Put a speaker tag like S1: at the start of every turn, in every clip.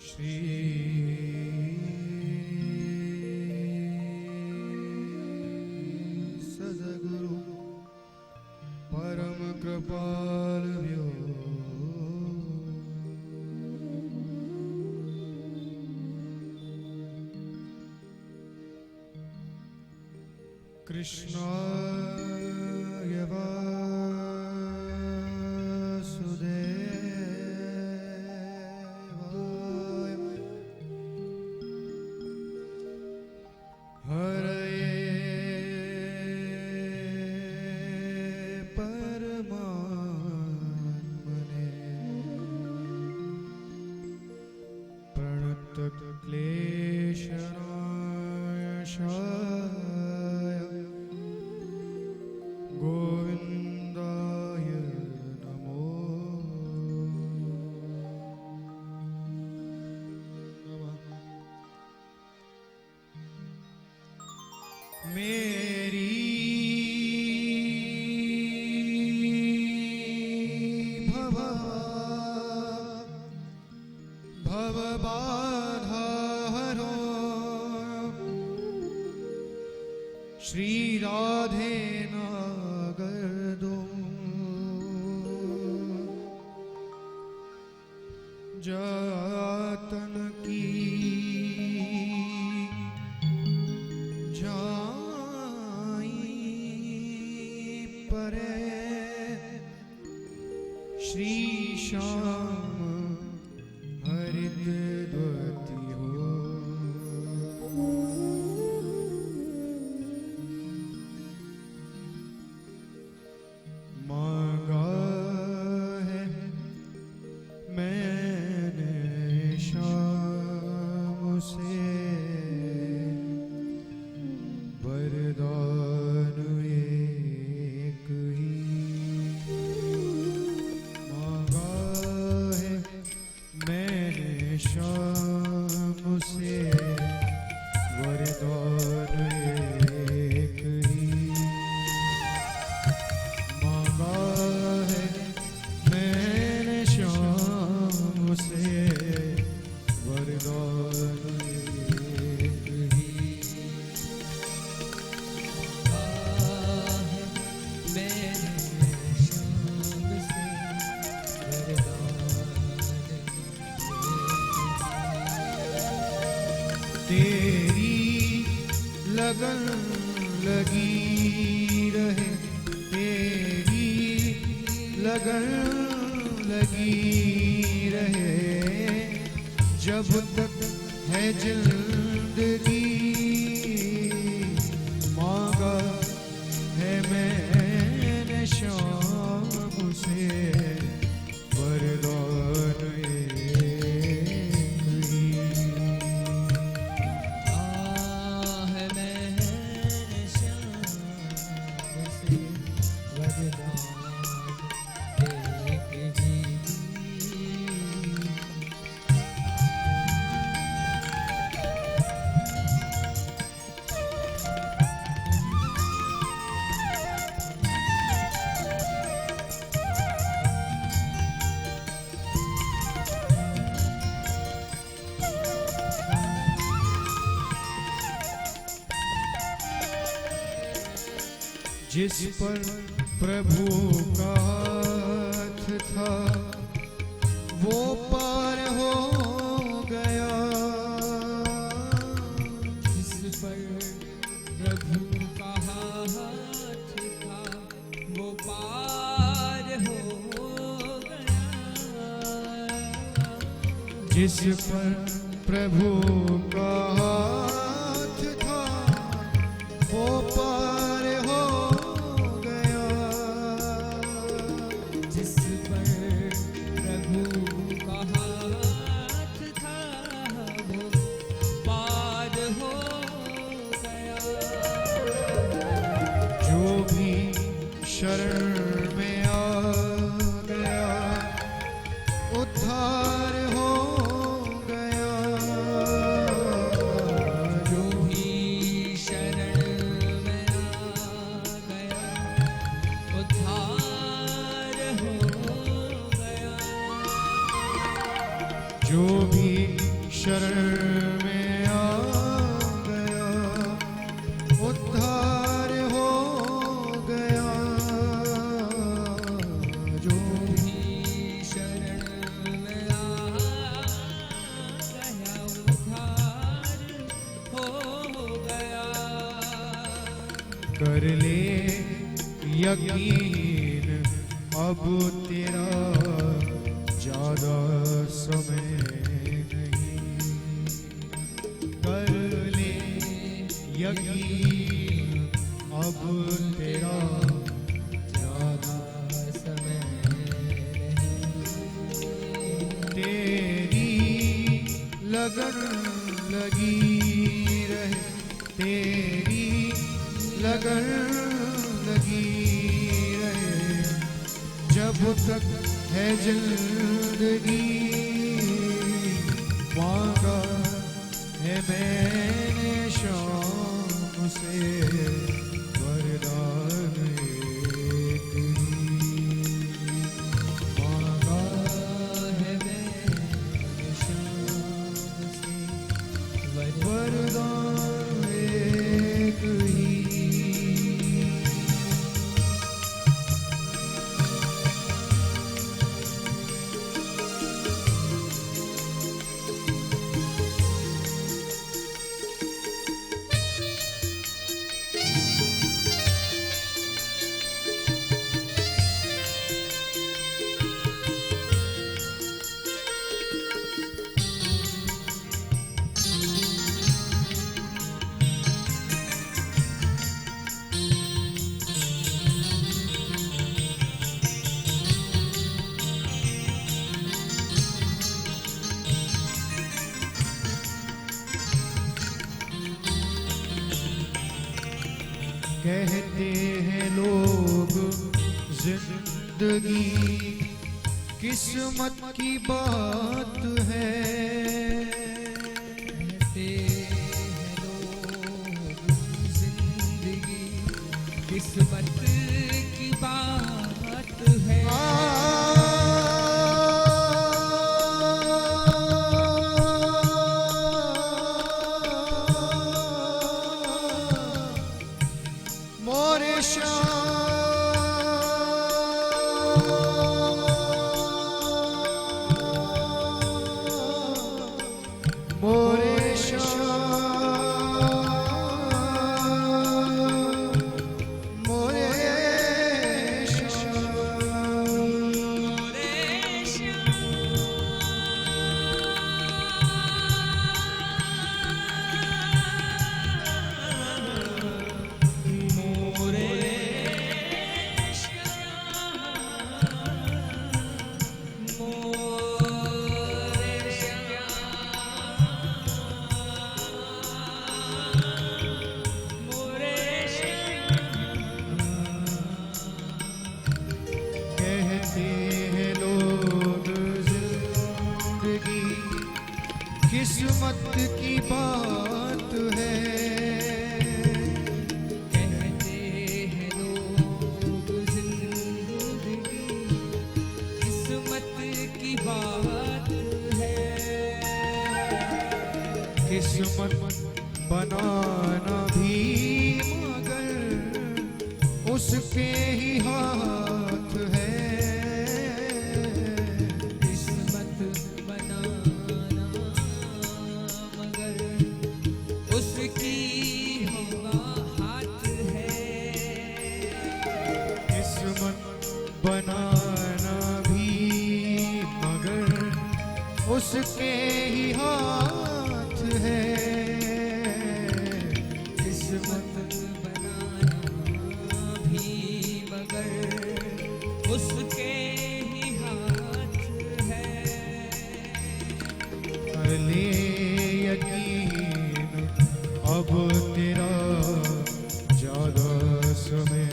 S1: श्री सद्गुरु परम कृपालव्यो कृष्णाय वासुदेवाय हरये परमात्मने प्रणतक्लेशनाशाय गोविंदाय नमो नमः। मेरी भवबाधा हरो श्री राधे नागर दो जातन की जाई परे श्री श्याम हरिद्वती हो। मांगा है मैंने शाम से वरदान एक ही मांगा है मैंने शाम से वरदान एक ही मांगा है मैंने शाम से वरदान एक ही तेरी लगन लगी रहे तेरी लगन लगी रहे जब तक है जिंदगी मांगा है मैंने शाम से वरदान जिस पर प्रभु का हाथ था वो पार हो गया जिस पर प्रभु का हाथ था वो पार हो गया जिस पर प्रभु का हाथ था वो पार हो शरण में आ गया उद्धार हो गया जो भी शरण में आ गया उद्धार हो गया जो भी शरण में आ गया, उद्धार हो गया। जो भी शरण में आ गया, उद्धार हो गया। कर ले यकीन अब तेरा ज्यादा समय नहीं। कर ले यकीन अब तेरा ज्यादा समय नहीं। तेरी लगन लगी रहे, तेरी लगन लगी रहे, जब तक है जिंदगी। मांगा है मैंने शाम से वरदान एक ही। मांगा है मैंने शाम से वरदान एक ही। कहते हैं लोग जिंदगी किस्मत की बात है। कहते हैं लोग जिंदगी किस्मत की बात है। मोरे किस्मत की बात है। कहते हैं लोग जिंदगी किस्मत की बात है। किस्मत बनाना भी मगर उसके ही हाथ है। बनाना भी मगर उसके ही हाथ है। किस्मत बनाना भी मगर उसके ही हाथ है। कर ले यकीन अब तेरा ज्यादा समय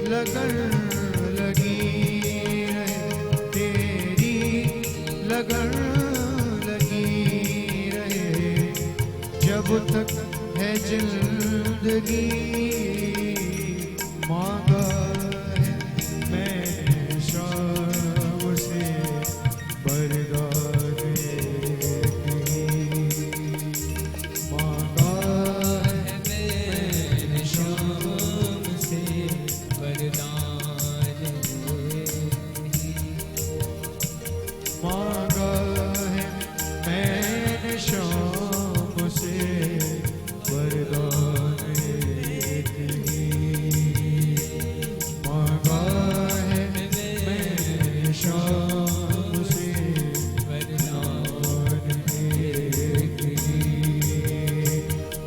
S1: लगन लगी रहे, तेरी लगन लगी रहे,
S2: तक है जिंदगी, मांगा है मैंने शाम से बरदान मांगा है मैंने शाम से
S1: वरदान
S2: मांगा है मैंने शाम से वरदान मांगा है मैंने शाम से वरदान एक ही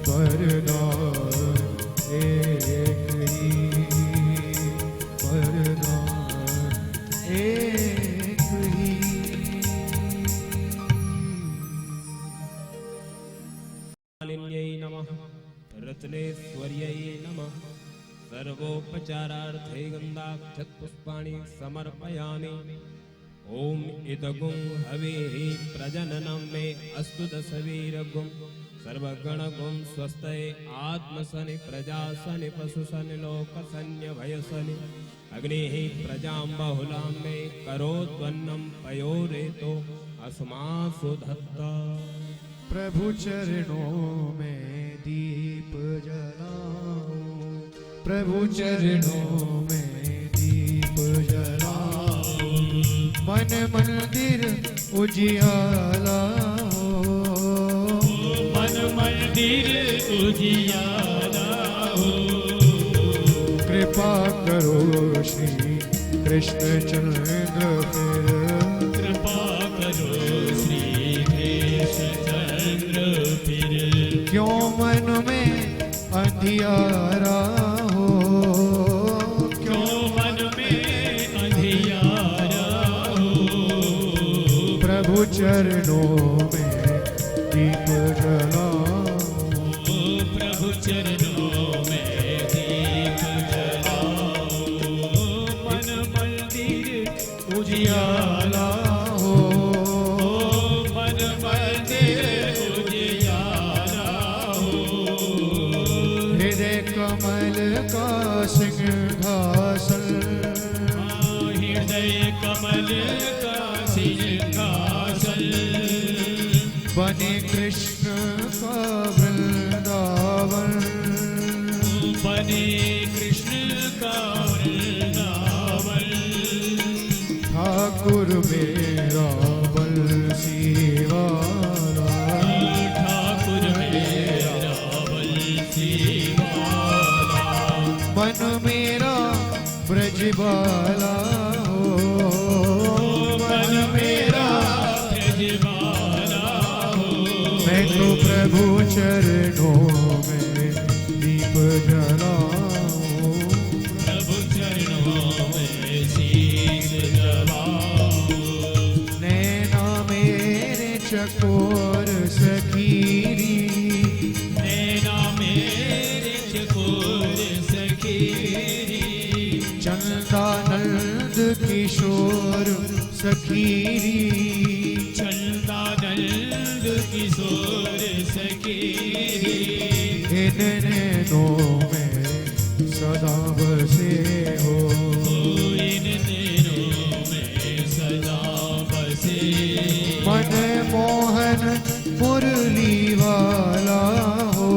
S2: वरदान एक ही।
S3: मालिन्यै नमः, रत्नेश्वर्यै नमः। सर्वोपचारार्थे गन्धाक्षतपुष्पाणि समर्पयामि। ओम इदगुं हविः प्रजननं मे अस्तु दशवीरगुं सर्वगणगुं स्वस्तये आत्मसनि प्रजासनि पशुसनि लोकसन्य भयसनि अग्निः प्रजां बहुलां मे करोत्वन्नं पयोरेतो अस्मासु धत्ता।
S2: प्रभु चरणों में दीप जलाओ, प्रभु चरणों में दीप जलाओ, मन मंदिर उजियाला हो,
S4: मन मंदिर उजियाला हो।
S2: कृपा करो श्री कृष्ण चंद्र फिर,
S4: कृपा करो श्री कृष्ण चंद्र फिर।
S2: क्यों मन में अंधियारा हो,
S4: क्यों मन में अंधियारा हो।
S2: प्रभु चरणों में दीप जलाओ,
S4: प्रभु चरणों में दीप जलाओ, मन मंदिर उजियाला
S2: हो,
S4: मन मंदिर उजियाला हो।
S2: हृदय कमल का सिंहासन,
S4: हृदय कमल का सिंहासन,
S2: बने कृष्ण का वृंदावन,
S4: बने कृष्ण का वृंदावन।
S2: ठाकुर मेरा बंसी वाला,
S4: ठाकुर मेरा बंसी वाला,
S2: मन मेरा ब्रजबाला हो,
S4: मन मेरा ब्रजबाला हो।
S2: मैं तो प्रभु चरणों में दीप जलाऊं,
S4: प्रभु चरणों में शीश जलाओ।
S2: नैना मेरे चकोर सखीरी,
S4: नैना मेरे चकोर सखीरी,
S2: चंदानंद किशोर सखीरी,
S4: चंदानंद किशोर सखीरी।
S2: इन नैनों में सदा बसे हो,
S4: इन नैनों में सदा बसे।
S2: मन मोहन मुरली वाला हो,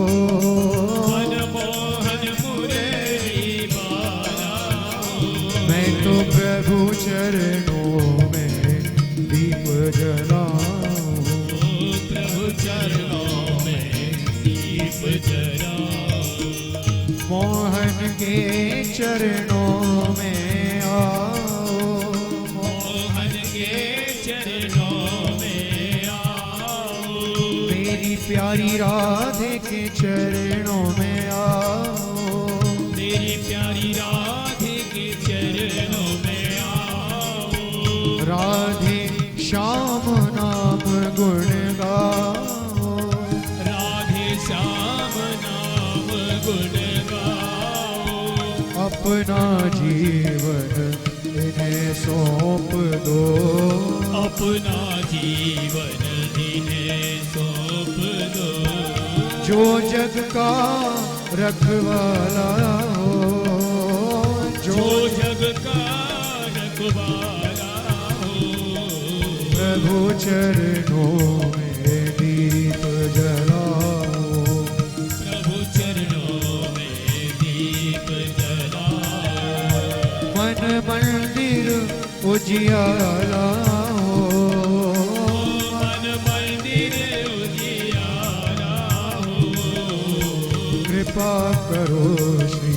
S4: मन मोहन मुरली वाला हो।
S2: मैं तो प्रभु चरणों में दीप जलाऊं,
S4: प्रभु चरणों में दीप जलाओ।
S2: मोहन के चरणों में आओ,
S4: मोहन के चरणों में आओ।
S2: मेरी प्यारी राधे के चरणों में आओ,
S4: तेरी प्यारी राधे के चरणों में आओ।
S2: राधे श्याम नाम गुण गाओ,
S4: राधे श्याम नाम गुण गाओ।
S2: अपना जीवन इन्हें सौंप दो,
S4: अपना जीवन इन्हें सौंप दो।
S2: जो जग का रखवाला हो,
S4: जो जग का रखवाला हो,
S2: प्रभु चरणों में दीप जलाओ,
S4: प्रभु चरणों में दीप जलाओ,
S2: मन मंदिर उजियाला हो,
S4: मन मंदिर उजियारा हो,
S2: कृपा करो श्री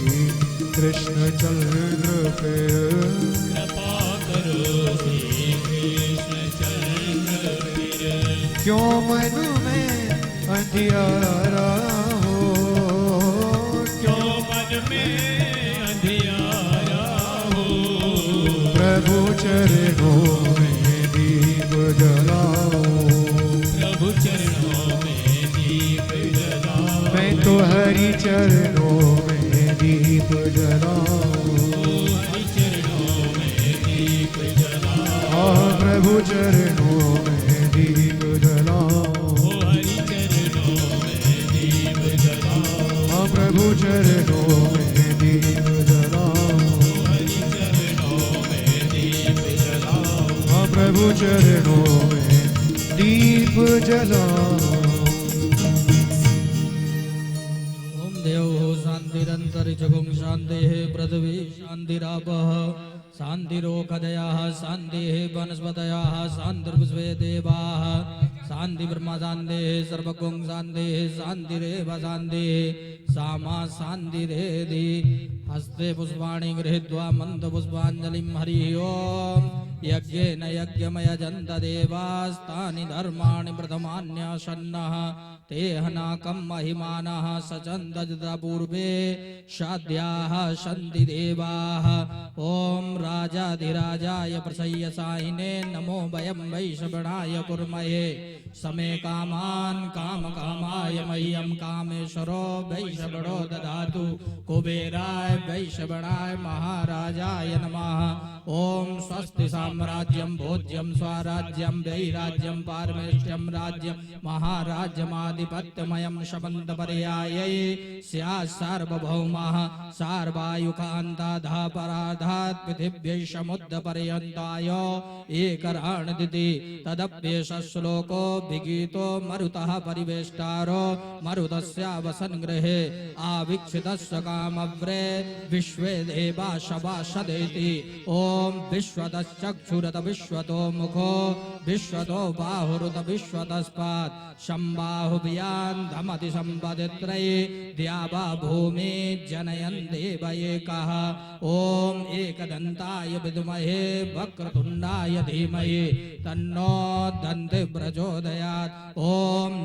S2: कृष्ण चंद्र पे,
S4: कृपा करो श्री कृष्ण चंद्र फिर,
S2: क्यों मन में अंधियारा हो,
S4: क्यों मन में अंधियारा हो,
S2: प्रभु चरणों में दीप जलाओ,
S4: प्रभु चरणों में दीप जलाओ,
S2: मैं तो हरि चरणों में दीप जलाओ,
S4: हरि चरणों में दीप जलाओ,
S2: प्रभु चरणों में दीप जलाओ,
S4: हरि चरणों में दीप जलाओ,
S2: प्रभु चरणों में दीप जलाओ,
S4: हरि चरणों में दीप जलाओ,
S2: प्रभु चरणों में दीप जलाओ।
S1: ओम देव शांतिरंतरिक्षगुं शांतिः पृथ्वी शांतिरापः शांतिरोषधयः शांतिः वनस्पतयः शांतिर्विश्वे देवाः शांति ब्रह्म शांतिः सर्वगुं शांतिः शांतिरेव शांतिः सामा शांतिरेधि हस्ते पुष्पाणि गृहीत्वा मन्दपुष्पाञ्जलिं हरिः ओम् यज्ञेन यज्ञमयजन्त देवास्तानि धर्माणि प्रथमान्यशन्नः ते हनाकं महिमानः सचन्दत पूर्वे शाद्याः सन्ति देवाः ॐ राजाधिराजाय प्रसय्यसायिने नमो वयं वैश्रवणाय कुर्महे समे कामान् कामकामाय मह्यं कामेश्वरो वैश्रवणो ददातु कुबेराय वैश्रवणाय महाराजाय नमः ॐ स्वस्ति साम्राज्यं भोज्यं स्वराज्यं वैराज्यं पारमेष्ठ्यं राज्यं महाराज्यमाधिपत्यमयं शमन्तपर्यायै स्यात् सार्वभौमः सार्वायुकान्ताधः पराधात् पृथिव्यै समुद्रपर्यन्ताय एकराणदिति तदप्येष श्लोको विगीतो मरुतः परिवेष्टारो मरुतस्यावसन् गृहे आवीक्षितस्य कामव्रे विश्वे देवा शवासदेति ॐ विश्वतश्चक्षुरत विश्वतो मुखो विश्वतो बाहुरुत विश्वतस्पात् शम्बाहुभियान्धमति सम्पदित्रये द्यावा भूमि जनयन् देव एकः ॐ एकदन्ताय विद्महे वक्रतुण्डाय धीमहि तन्नो दन्ति प्रचोदयात् ॐ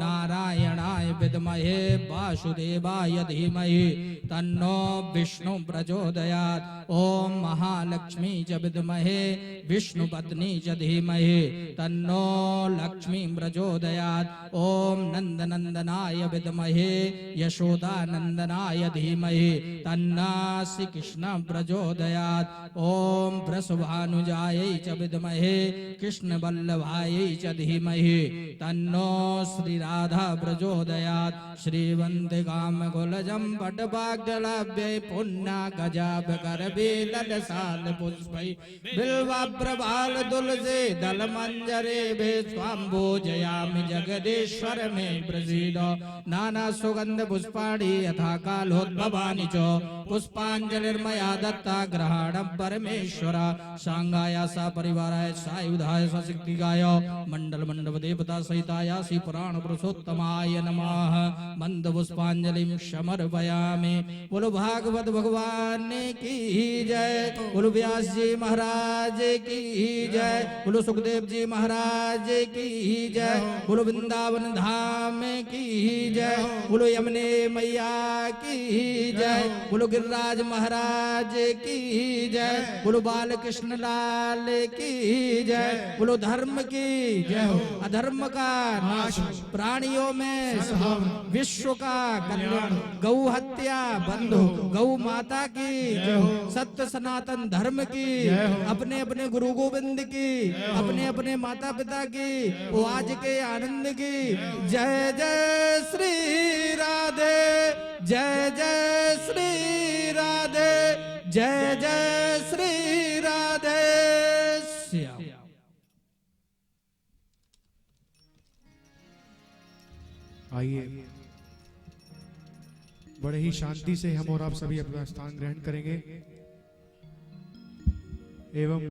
S1: नारायणाय विद्महे वासुदेवाय धीमहि तन्नो विष्णु प्रचोदयात् ॐ महालक्ष्मी च विद्महे विष्णुपत्नी च धीमहि तन्नो लक्ष्मी प्रचोदयात् ॐ नन्दनन्दनाय विद्महे यशोदानन्दनाय धीमहि तन्ना श्रीकृष्ण प्रचोदयात् ॐ वृषभानुजायै च विद्महे कृष्णवल्लभायै च धीमहि तन्नो श्रीराधा प्रचोदयात् श्रीवन्दिकामकुलजं पटभाग्यलाभ्यै पुण्या गजाभकरबीललसाल पुष्पै बिल्वाप्रभाल तुलसी दलमञ्जरे स्वाम्भोजयामि जगदीश्वर मे प्रसीद नाना सुगन्ध पुष्पाणि यथा कालोद्भवानि च पुष्पाञ्जलिर्मया दत्ता ग्रहणं परमेश्वर सांगाय सा परिवाराय सायुधाय सशक्तिकाय मंडल मंडप देवता सहिताय श्री पुराण पुरुषोत्तमाय नमः मंद पुष्पांजलिं समर्पयामि। बोलो भागवत भगवान की जय, बोलो व्यास जी महाराज की जय, बोलो सुखदेव जी महाराज की जय, बोलो वृंदावन धाम की जय, बोलो यमुने मैया की जय, बोलो गिरिराज महाराज की जय, बोलो बाल कृष्ण लाल की जय, बोलो धर्म की जय, अधर्म का नाश, प्राणियों में विश्व का कल्याण, गौ हत्या बंधु, गौ माता की जय, सत्य सनातन धर्म की, अपने अपने गुरु गुरु गोविंद की, अपने अपने माता पिता की, वो आज के आनंद की। जय जय श्री राधे, जय जय श्री राधे, जय जय श्री राधे श्याम।
S2: आइए बड़े ही शांति से हम और आप सभी अपना स्थान ग्रहण करेंगे एवं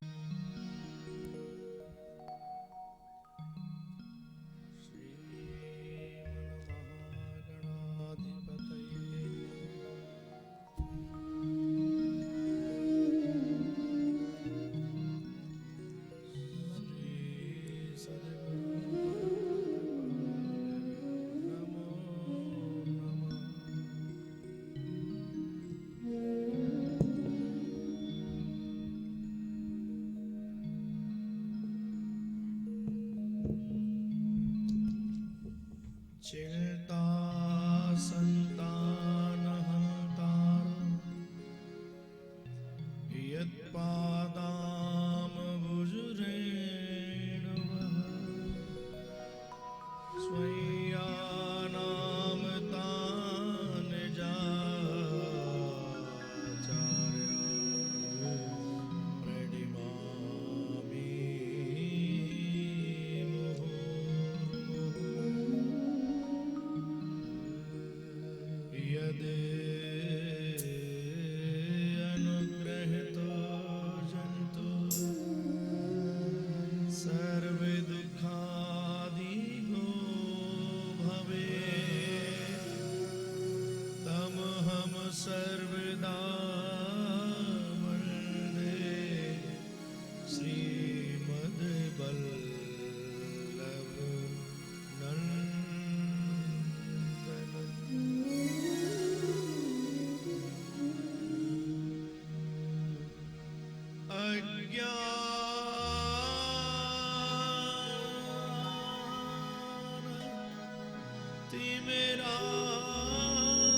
S4: चिंता संतानहंतारं यत्पादाम्बुजरेणुः स्वय्यानां तान् जाचार्य प्रणिमामि यदि अनुग्रहितो जन्तु सर्वे दुःखादिगो भवेत् तमहं सर्वदा वन्दे श्रीमद्वल्लभ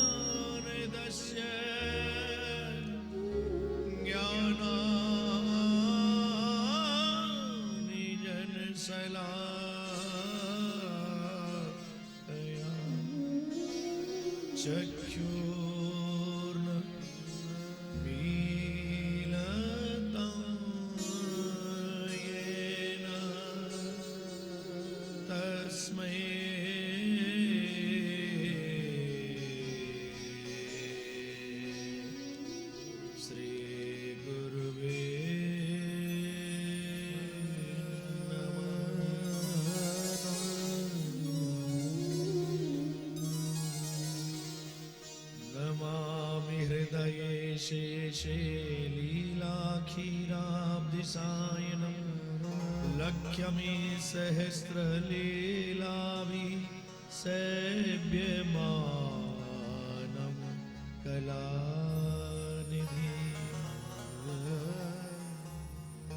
S4: तिमिरान्धस्य ज्ञानानिजनशलाकया चक्षुर्मीलितं येन तस्मै श्रीगुरुवे नमामि हृदये शेषे लीलाखिलाब्धिसायनं लक्ष्मी सहस्रलीलाभिः सेव्यमानं कलानिधि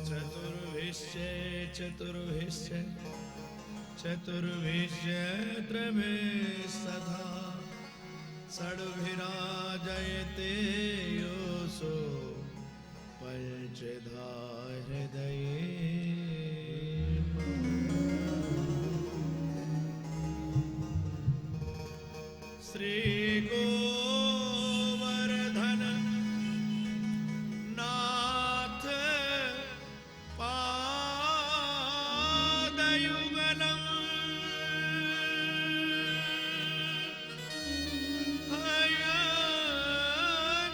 S4: चतुर्विश्च चतुर्विश्च चतुर्विश्च त्रिभिस्तथा षड्भिराजयते योऽसो पञ्चधा हृदये श्रीगोवर्धन नाथ पादयुगलम्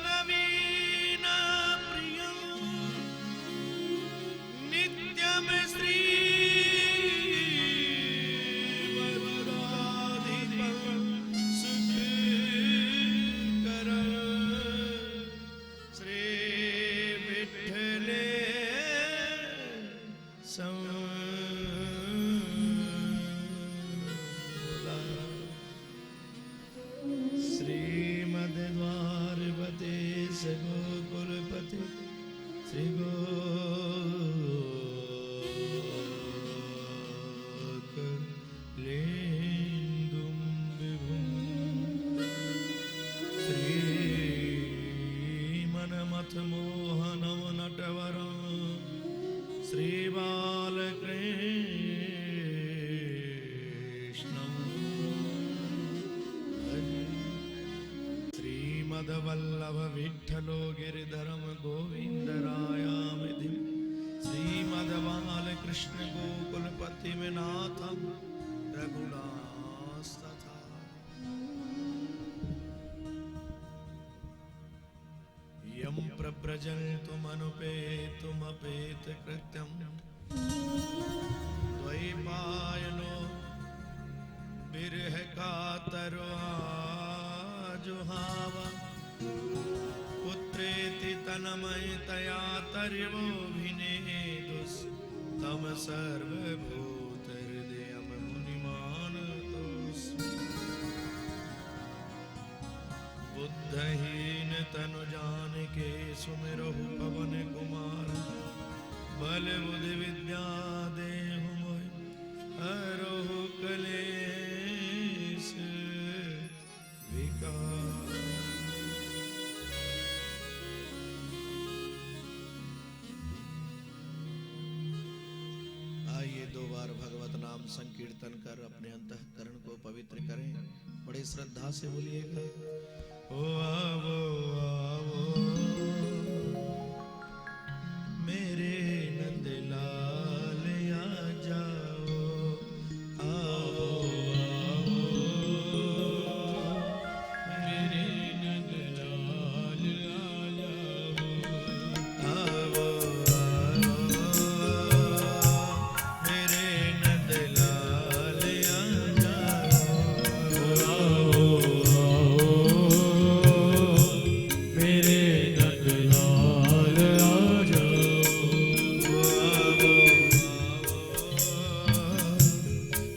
S4: नवीन प्रियं नित्य श्रीमद्वल्लभ विठ्ठलो गिरिधरम गोविंद रायामिति श्रीमद्बालकृष्ण गोकुलपति नाथम रघुनाथतथा यं प्रव्रजन्तुमनुपेतुमपेत कृत्यं द्वैपायनो बिरह कातरो आजुहावा पुत्रेति तन्मयतया तर्वोऽभिनेदुस् तम सर्वभूतहृदयं मुनिमानतोऽस्मि बुद्धहीन तनु जानिके सुमिरहु पवन कुमार बल बुद्धि विद्या देहु मोहि हरहु कलेश विकार। आइए दो बार भगवत नाम संकीर्तन कर अपने अंतःकरण को पवित्र करें। बड़ी श्रद्धा से बोलिएगा। ओ आवो आवो मेरे नंदलाल आ जाओ, आओ आओ मेरे नंदलाल आ जाओ, आओ आओ मेरे नंदलाल आ जाओ, आओ मेरे नंदलाल आ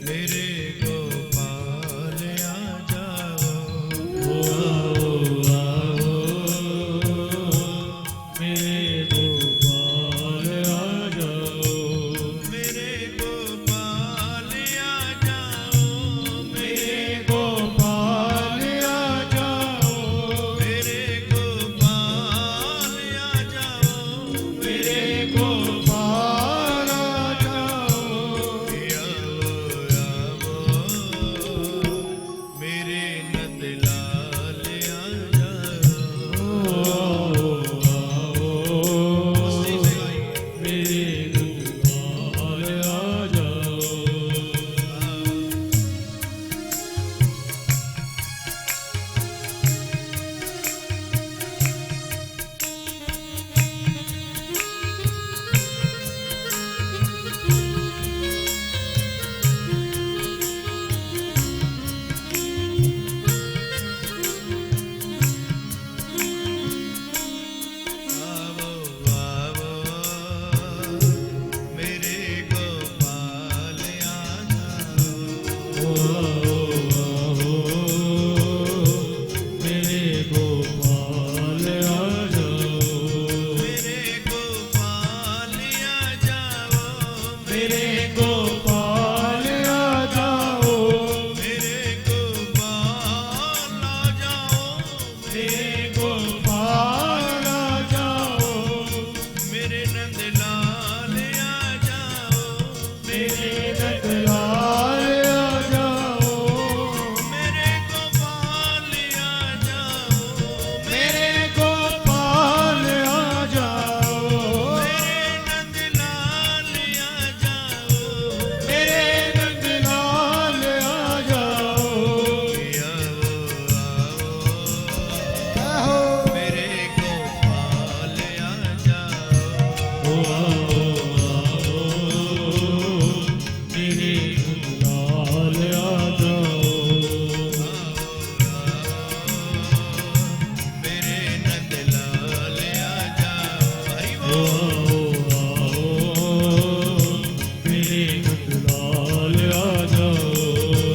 S4: मेरे गोपाल आ जाओ, आओ आओ मेरे गोपाल आ जाओ, मेरे गोपाल आ जाओ, मेरे गोपाल आ जाओ, मेरे गोपाल आ जाओ, मेरे गोपाल आ जाओ, मेरे नंदलाल आ जाओ, मस्ती से गाइए। मेरे नंदलाल आ जाओ, आवो आवो मेरे गोपाल आ जाओ, आओ मेरे गोपाल आ जाओ, मेरे गोपाल आ जाओ, मेरे गोपाल आ जाओ, मेरे गोपाल आ जाओ, मेरे गोपाल आ जाओ, मेरे नंदलाल आ जाओ, मेरे नंदलाल आ जाओ, मेरे गोपाल आ जाओ, मेरे गोपाल आ जाओ, मेरे नंदलाल आ जाओ, मेरे नंदलाल आ जाओ, आओ मेरे गोपाल आ जाओ, आओ मेरे नंदलाल आ जाओ, मेरे नंदलाल आ जाओ, हरि बोल, मेरे नंदलाल आ जाओ,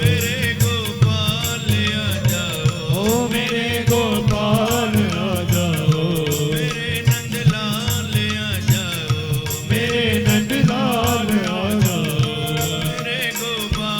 S4: मेरे गोपाल आ जाओ, मेरे गोपाल आ जाओ, मेरे नंदलाल आ जाओ, मेरे नंदलाल आ जाओ, मेरे गोपाल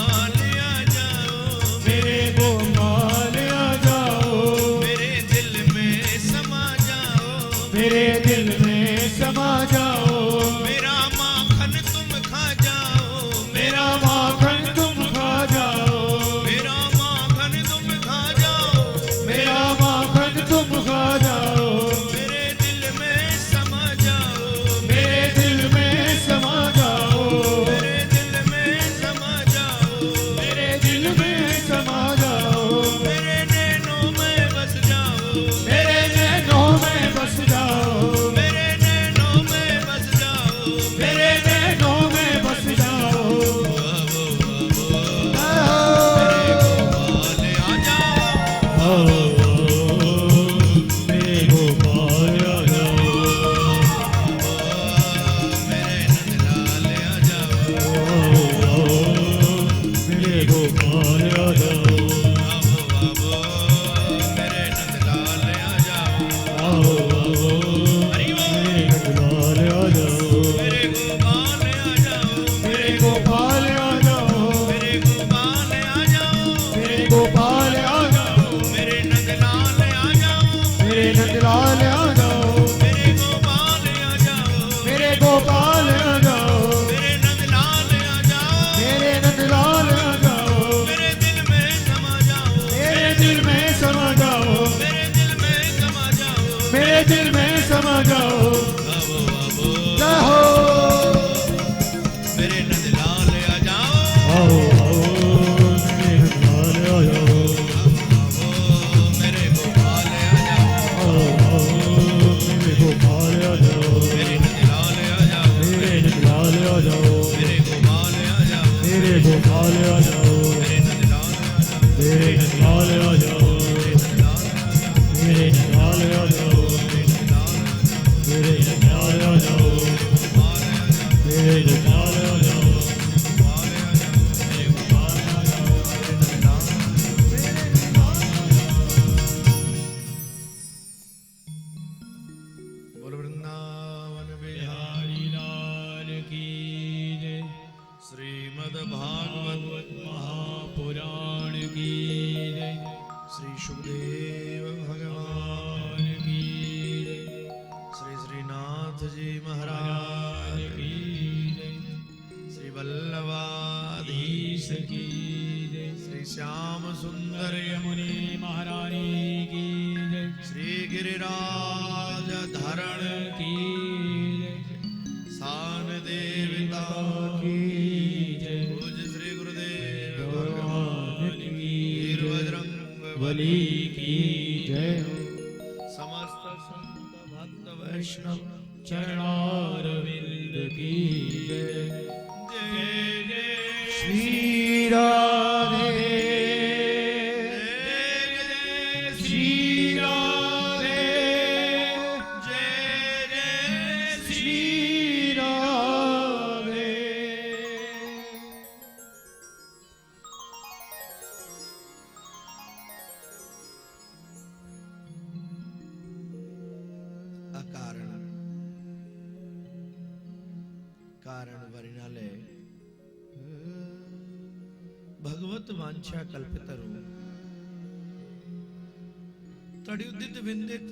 S3: की जय।
S4: श्री श्याम सुंदर यमुनी
S3: महारानी की जय।
S4: श्री गिरिराज धरण
S3: की जय।
S4: सान देवता
S3: की जय।
S4: पूज श्री गुरुदेव
S3: भगवान की
S4: वीर बजरंग
S3: बली की जय।
S4: समस्त संत भक्त वैष्णव
S3: चरणारविंद की जय।
S4: जय जय
S2: श्री राधे श्री राधे
S4: जय जय
S2: श्री राधे।
S4: अकारण कारण वर्णालय भगवत वांछा कल्पितरु तड़युदित विंदित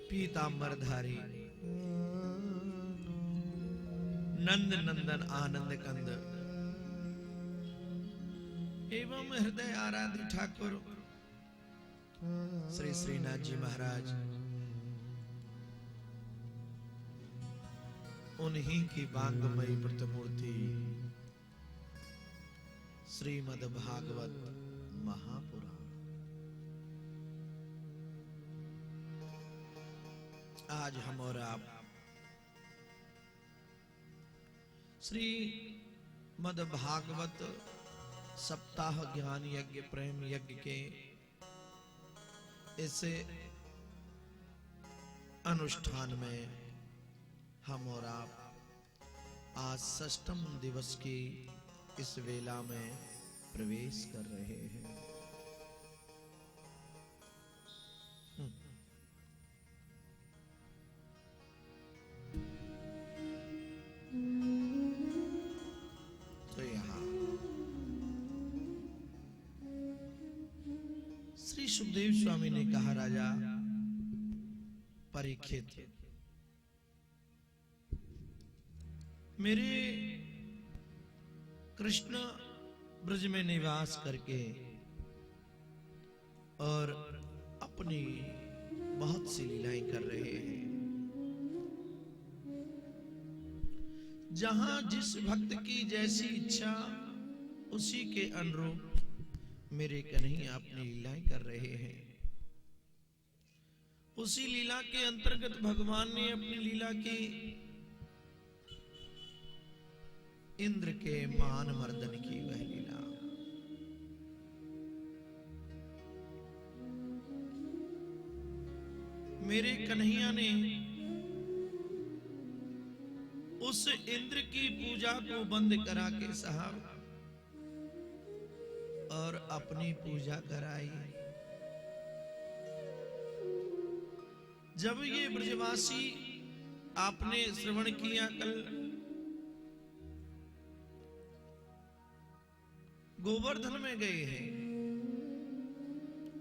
S4: पीतांबरधारी नंद नंदन आनंद कंद एवं हृदय आराध्य ठाकुर श्री श्रीनाथ जी महाराज उन्हीं की बांगमयी प्रतिमूर्ति श्रीमद् भागवत महापुराण आज हम और आप श्री मद भागवत सप्ताह ज्ञान यज्ञ प्रेम यज्ञ के इस अनुष्ठान में हम और आप आज षष्ठम दिवस की इस वेला में प्रवेश कर रहे हैं। तो यहां श्री सुखदेव स्वामी ने कहा, राजा परीक्षित, मेरे कृष्ण ब्रज में निवास करके और अपनी बहुत सी लीलाएं कर रहे हैं। जहां जिस भक्त की जैसी इच्छा उसी के अनुरूप मेरे कन्हैया अपनी लीलाएं कर रहे हैं। उसी लीला के अंतर्गत भगवान ने अपनी लीला की इंद्र के मान मर्दन की वह लीला। मेरे कन्हैया ने उस इंद्र की पूजा को बंद करा के साहब और अपनी पूजा कराई। जब ये ब्रजवासी आपने श्रवण किया, कल गोवर्धन में गए हैं,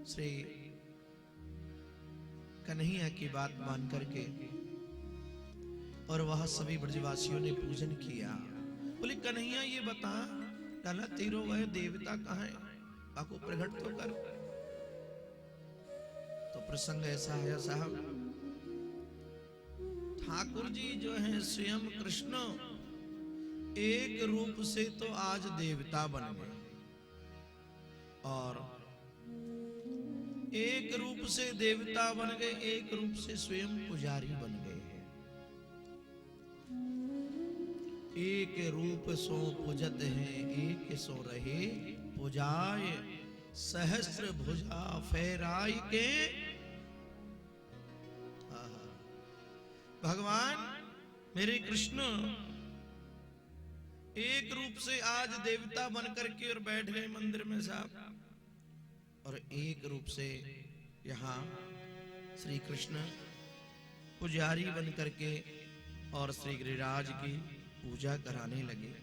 S4: श्री कन्हैया की बात मान करके, और वहां सभी ब्रजवासियों ने पूजन किया। बोले कन्हैया ये बता, डाला तेरो वह देवता कहाँ है, आपको प्रकट तो कर। तो प्रसंग ऐसा है साहब, ठाकुर जी जो है स्वयं कृष्ण एक रूप से तो आज देवता बन गए और एक रूप से देवता बन गए, एक रूप से स्वयं पुजारी बन गए हैं। एक रूप सो पूजत हैं, एक सो रहे पुजाए, सहस्त्र भुजा फहराई के। भगवान मेरे कृष्ण एक रूप से आज देवता बन करके और बैठ गए मंदिर में साहब, और एक रूप से यहाँ श्री कृष्ण पुजारी बन करके और श्री गिरिराज की पूजा कराने लगे।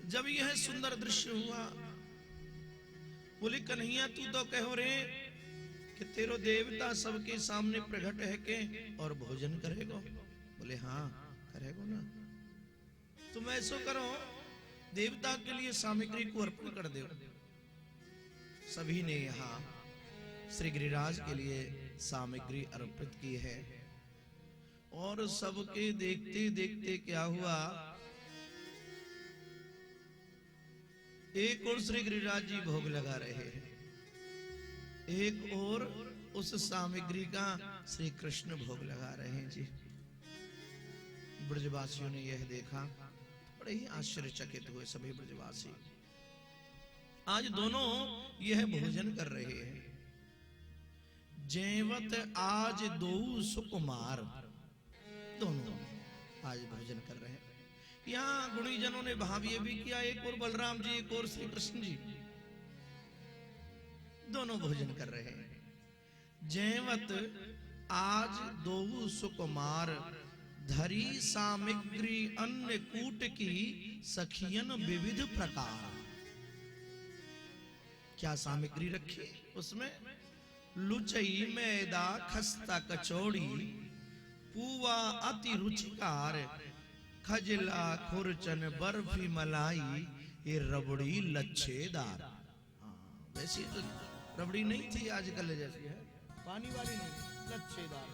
S4: जब यह सुंदर दृश्य हुआ, बोले कन्हैया तू तो कहो रे कि तेरो देवता सबके सामने प्रकट है के और भोजन करेगो। बोले हाँ करेगो ना। तुम ऐसो करो देवता के लिए सामग्री को अर्पण कर दो। सभी ने यहाँ श्री गिरिराज के लिए सामग्री अर्पित की है। और सबके देखते देखते क्या हुआ, एक और श्री गिरिराज जी भोग लगा रहे हैं, एक और उस सामग्री का श्री कृष्ण भोग लगा रहे हैं जी। ब्रजवासियों ने यह देखा, बड़े ही आश्चर्यचकित हुए सभी ब्रजवासी। आज दोनों यह भोजन कर रहे हैं। जैवत आज दो सुकुमार, दोनों आज भोजन कर रहे हैं। यहाँ गुणीजनों ने भाव ये भी किया, एक और बलराम जी, एक और श्री कृष्ण जी, दोनों भोजन कर रहे हैं। जैवत आज दो सुकुमार, धरी सामग्री अन्न कूट की सखियन विविध प्रकार। क्या सामग्री रखी उसमें? लुचई मैदा खस्ता कचौड़ी, पूवा अति रुचिकार, खजला खुरचन बर्फी मलाई, ये रबड़ी लच्छेदार। वैसी तो रबड़ी नहीं थी आजकल जैसी है, पानी वाली नहीं, लच्छेदार।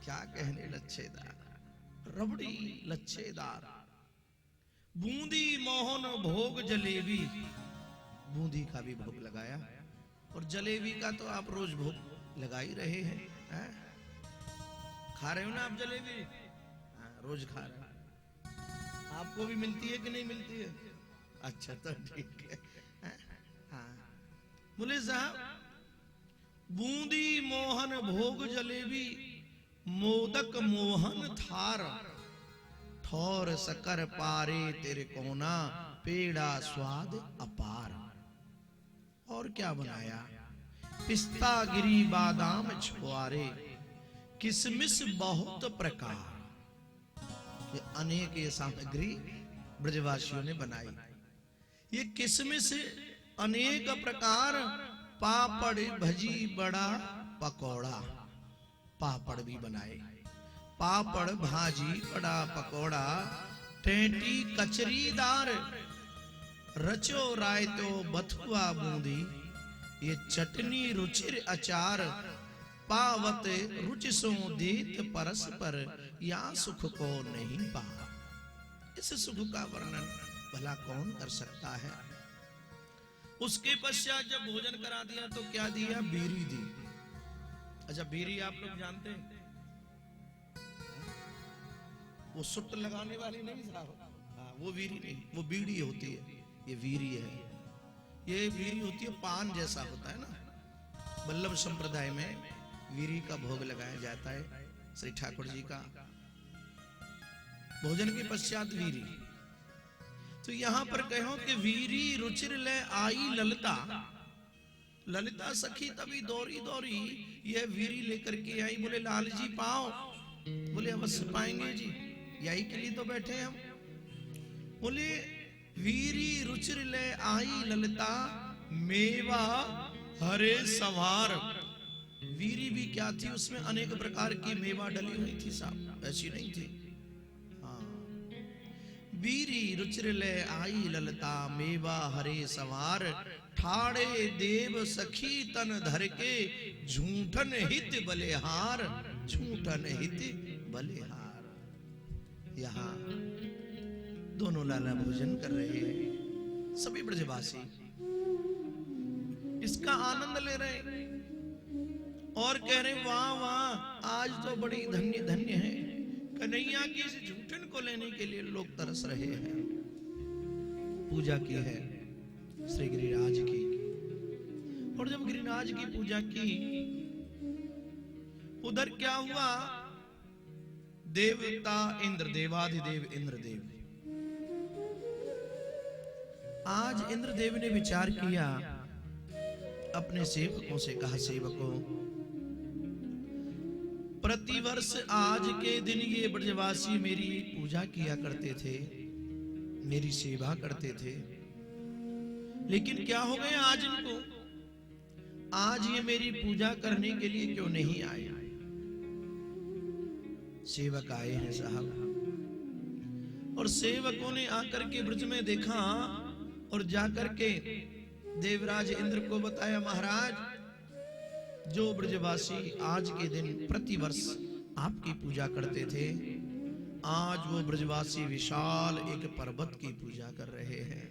S4: क्या कहने लच्छेदार, रबड़ी लच्छेदार। बूंदी मोहन भोग जलेबी, बूंदी का भी भोग लगाया, और जलेबी का तो आप रोज भोग लगा ही रहे हैं। खा रहे हो ना आप जलेबी? रोज खा रहे हैं। आपको भी मिलती है कि नहीं मिलती है? अच्छा तो ठीक है। हाँ बोले साहब, बूंदी मोहन भोग जलेबी, मोदक मोहन थार, ठौर शकर पारे तेरे कोना, पेड़ा स्वाद अपार। और क्या बनाया? पिस्ता गिरी बादाम छुआरे, किसमिस बहुत प्रकार। ये अनेक ये सामग्री ब्रजवासियों ने बनाई। ये किसमिस अनेक प्रकार, पापड़ भजी बड़ा पकौड़ा, पापड़ भी बनाए, पापड़ भाजी बड़ा पकौड़ा, टेटी कचरीदार, रचो रायतो बथुआ बूंदी, ये चटनी रुचिर अचार, पावत रुचिसों देत परस्पर, या सुख को नहीं पा। इस सुख का वर्णन भला कौन कर सकता है? उसके पश्चात जब भोजन करा दिया तो क्या दिया? बीड़ी दी। अच्छा बीड़ी आप लोग जानते हैं? वो सुट लगाने वाली नहीं साहब, वो बीड़ी नहीं, वो बीड़ी होती है, ये वीरी है। ये वीरी होती है, पान जैसा होता है ना। वल्लभ संप्रदाय में वीरी का भोग लगाया जाता है श्री ठाकुर जी का, भोजन के पश्चात वीरी। तो यहां पर कहो कि वीरी रुचिर ले आई ललिता, ललिता सखी तभी दौड़ी दौड़ी यह वीरी लेकर के आई। बोले लाल जी पाओ? बोले अवश्य पाएंगे जी, यही के लिए तो बैठे हैं हम। बोले वीरी रुचिर ले आई ललिता, मेवा हरे सवार। वीरी भी क्या थी? उसमें अनेक प्रकार की मेवा डली हुई थी साहब, ऐसी नहीं थी। वीरी रुचिर ले आई ललिता, मेवा हरे सवार, ठाड़े देव सखी तन धर के, झूठन हित बलिहार, झूठन हित बलिहार। यहाँ दोनों लाला भोजन कर रहे हैं, सभी ब्रजवासी इसका आनंद ले रहे हैं और कह रहे वाह वाह, आज तो बड़ी धन्य धन्य है। कन्हैया की इस झूठन को लेने के लिए लोग तरस रहे हैं। पूजा की है श्री गिरिराज की, और जब गिरिराज की पूजा की, उधर क्या हुआ? देवता इंद्र, देवाधिदेव इंद्रदेव। आज इंद्रदेव ने विचार किया, अपने सेवकों से कहा, सेवकों प्रतिवर्ष आज के दिन ये ब्रजवासी मेरी पूजा किया करते थे, मेरी सेवा करते थे, लेकिन क्या हो गया आज इनको? आज ये मेरी पूजा करने के लिए क्यों नहीं आए? सेवक आए हैं साहब, और और सेवकों ने आकर के ब्रज में देखा और जाकर के देवराज इंद्र को बताया, महाराज जो ब्रजवासी आज के दिन प्रतिवर्ष आपकी पूजा करते थे, आज वो ब्रजवासी विशाल एक पर्वत की पूजा कर रहे हैं।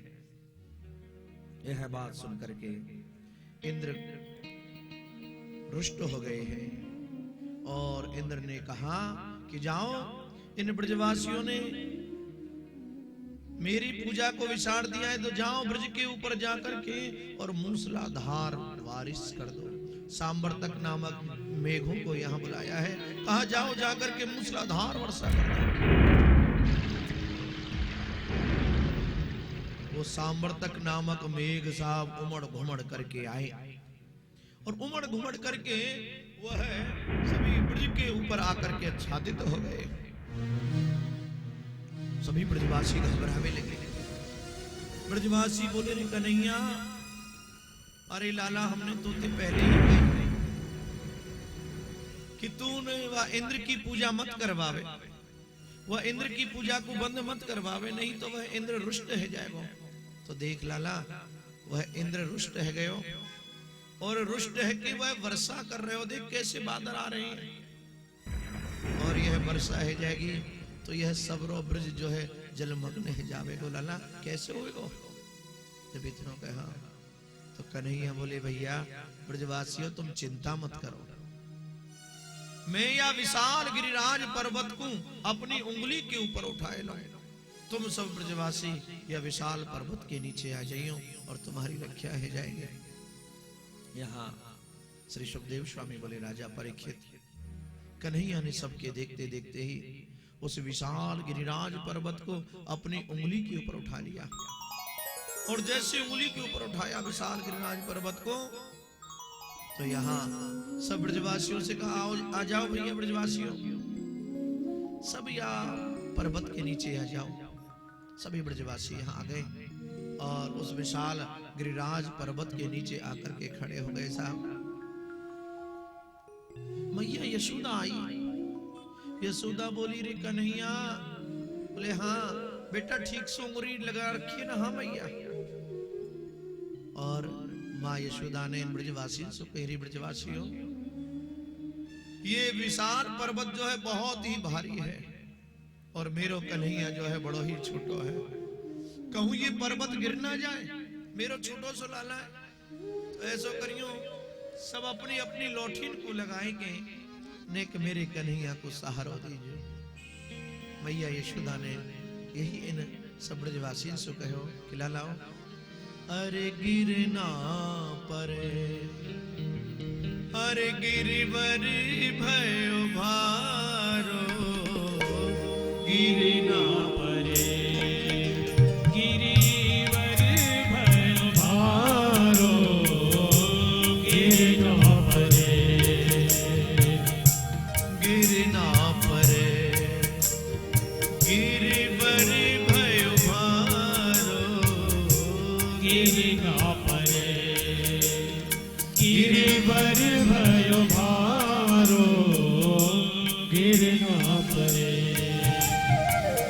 S4: यह बात सुनकर के इंद्र रुष्ट हो गए हैं और इंद्र ने कहा कि जाओ, इन ब्रजवासियों ने मेरी पूजा को विसार दिया है, तो जाओ ब्रज के ऊपर जाकर के और मूसलाधार बारिश कर दो। सांबर्तक नामक मेघों को यहाँ बुलाया है, कहा जाओ जाकर के मूसलाधार वर्षा कर दो। वो सांबर्तक नामक मेघ साहब उमड़ घुमड़ करके आए और उमड़ घुमड़ करके वह सभी ब्रज के ऊपर आकर के आच्छादित हो गए। सभी ब्रजवासी घबराने लगे। ब्रजवासी बोले, रे कन्हैया, अरे लाला, हमने तो ते पहले ही कही कि तूने वह इंद्र की पूजा मत करवावे, वह इंद्र की पूजा को बंद मत करवावे, नहीं तो वह इंद्र रुष्ट है जाएगा। तो देख लाला, वह इंद्र रुष्ट है गयो और रुष्ट है कि वह वर्षा कर रहे हो, देख कैसे बादल आ रहे हैं और यह वर्षा है जाएगी तो यह सबरो ब्रज जो है जलमग्न है जावेगो। लाला कैसे होएगो? जब इतना कहा तो कन्हैया बोले, भैया ब्रजवासियों तुम चिंता मत करो, मैं या विशाल गिरिराज पर्वत को अपनी उंगली के ऊपर उठाए लाऊं, तुम सब ब्रजवासी या विशाल पर्वत के नीचे आ जाइयो और तुम्हारी रक्षा है जाएंगे। यहाँ श्री सुखदेव स्वामी बोले, राजा परीक्षित, कन्हैया ने सबके देखते देखते ही उस विशाल गिरिराज पर्वत को अपनी उंगली के ऊपर उठा लिया और जैसे उंगली के ऊपर उठाया विशाल गिरिराज पर्वत को, तो यहाँ सब ब्रजवासियों से कहा, आ जाओ भैया ब्रजवासियों, सब यहाँ पर्वत के नीचे आ जाओ। सभी ब्रजवासी यहाँ आ गए और उस विशाल गिरिराज पर्वत के नीचे आकर के खड़े हो गए। साहब, मैया यशोदा आई। यशोदा बोली, रे कन्हैया, बोले हाँ बेटा, ठीक से उंगली लगा रखी ना। हाँ मैया। और माँ यशोदा ने इन ब्रजवासियों से कही, ब्रजवासियों, ये विशाल पर्वत जो है बहुत ही भारी है और मेरो कन्हैया जो है बड़ो ही छोटो है, कहूं ये पर्वत गिर ना जाए, मेरो छोटो सो लाला है, तो ऐसा करियो सब अपनी अपनी लौठीन को लगाएंगे, नेक मेरे कन्हैया को सहारा दीजिए। मैया यशोदा ने यही इन सब ब्रजवासियों से कहो कि लालाओ, अरे गिरना परे, अरे गिरिवर भयो भारो,
S3: गिरना परे, गिरिवर भयो भारो, गिरना परे,
S4: गिरना परे, गिरिवर भयो भारो,
S3: गिरना परे, गिरिवर भयो भारो, गिरना परे,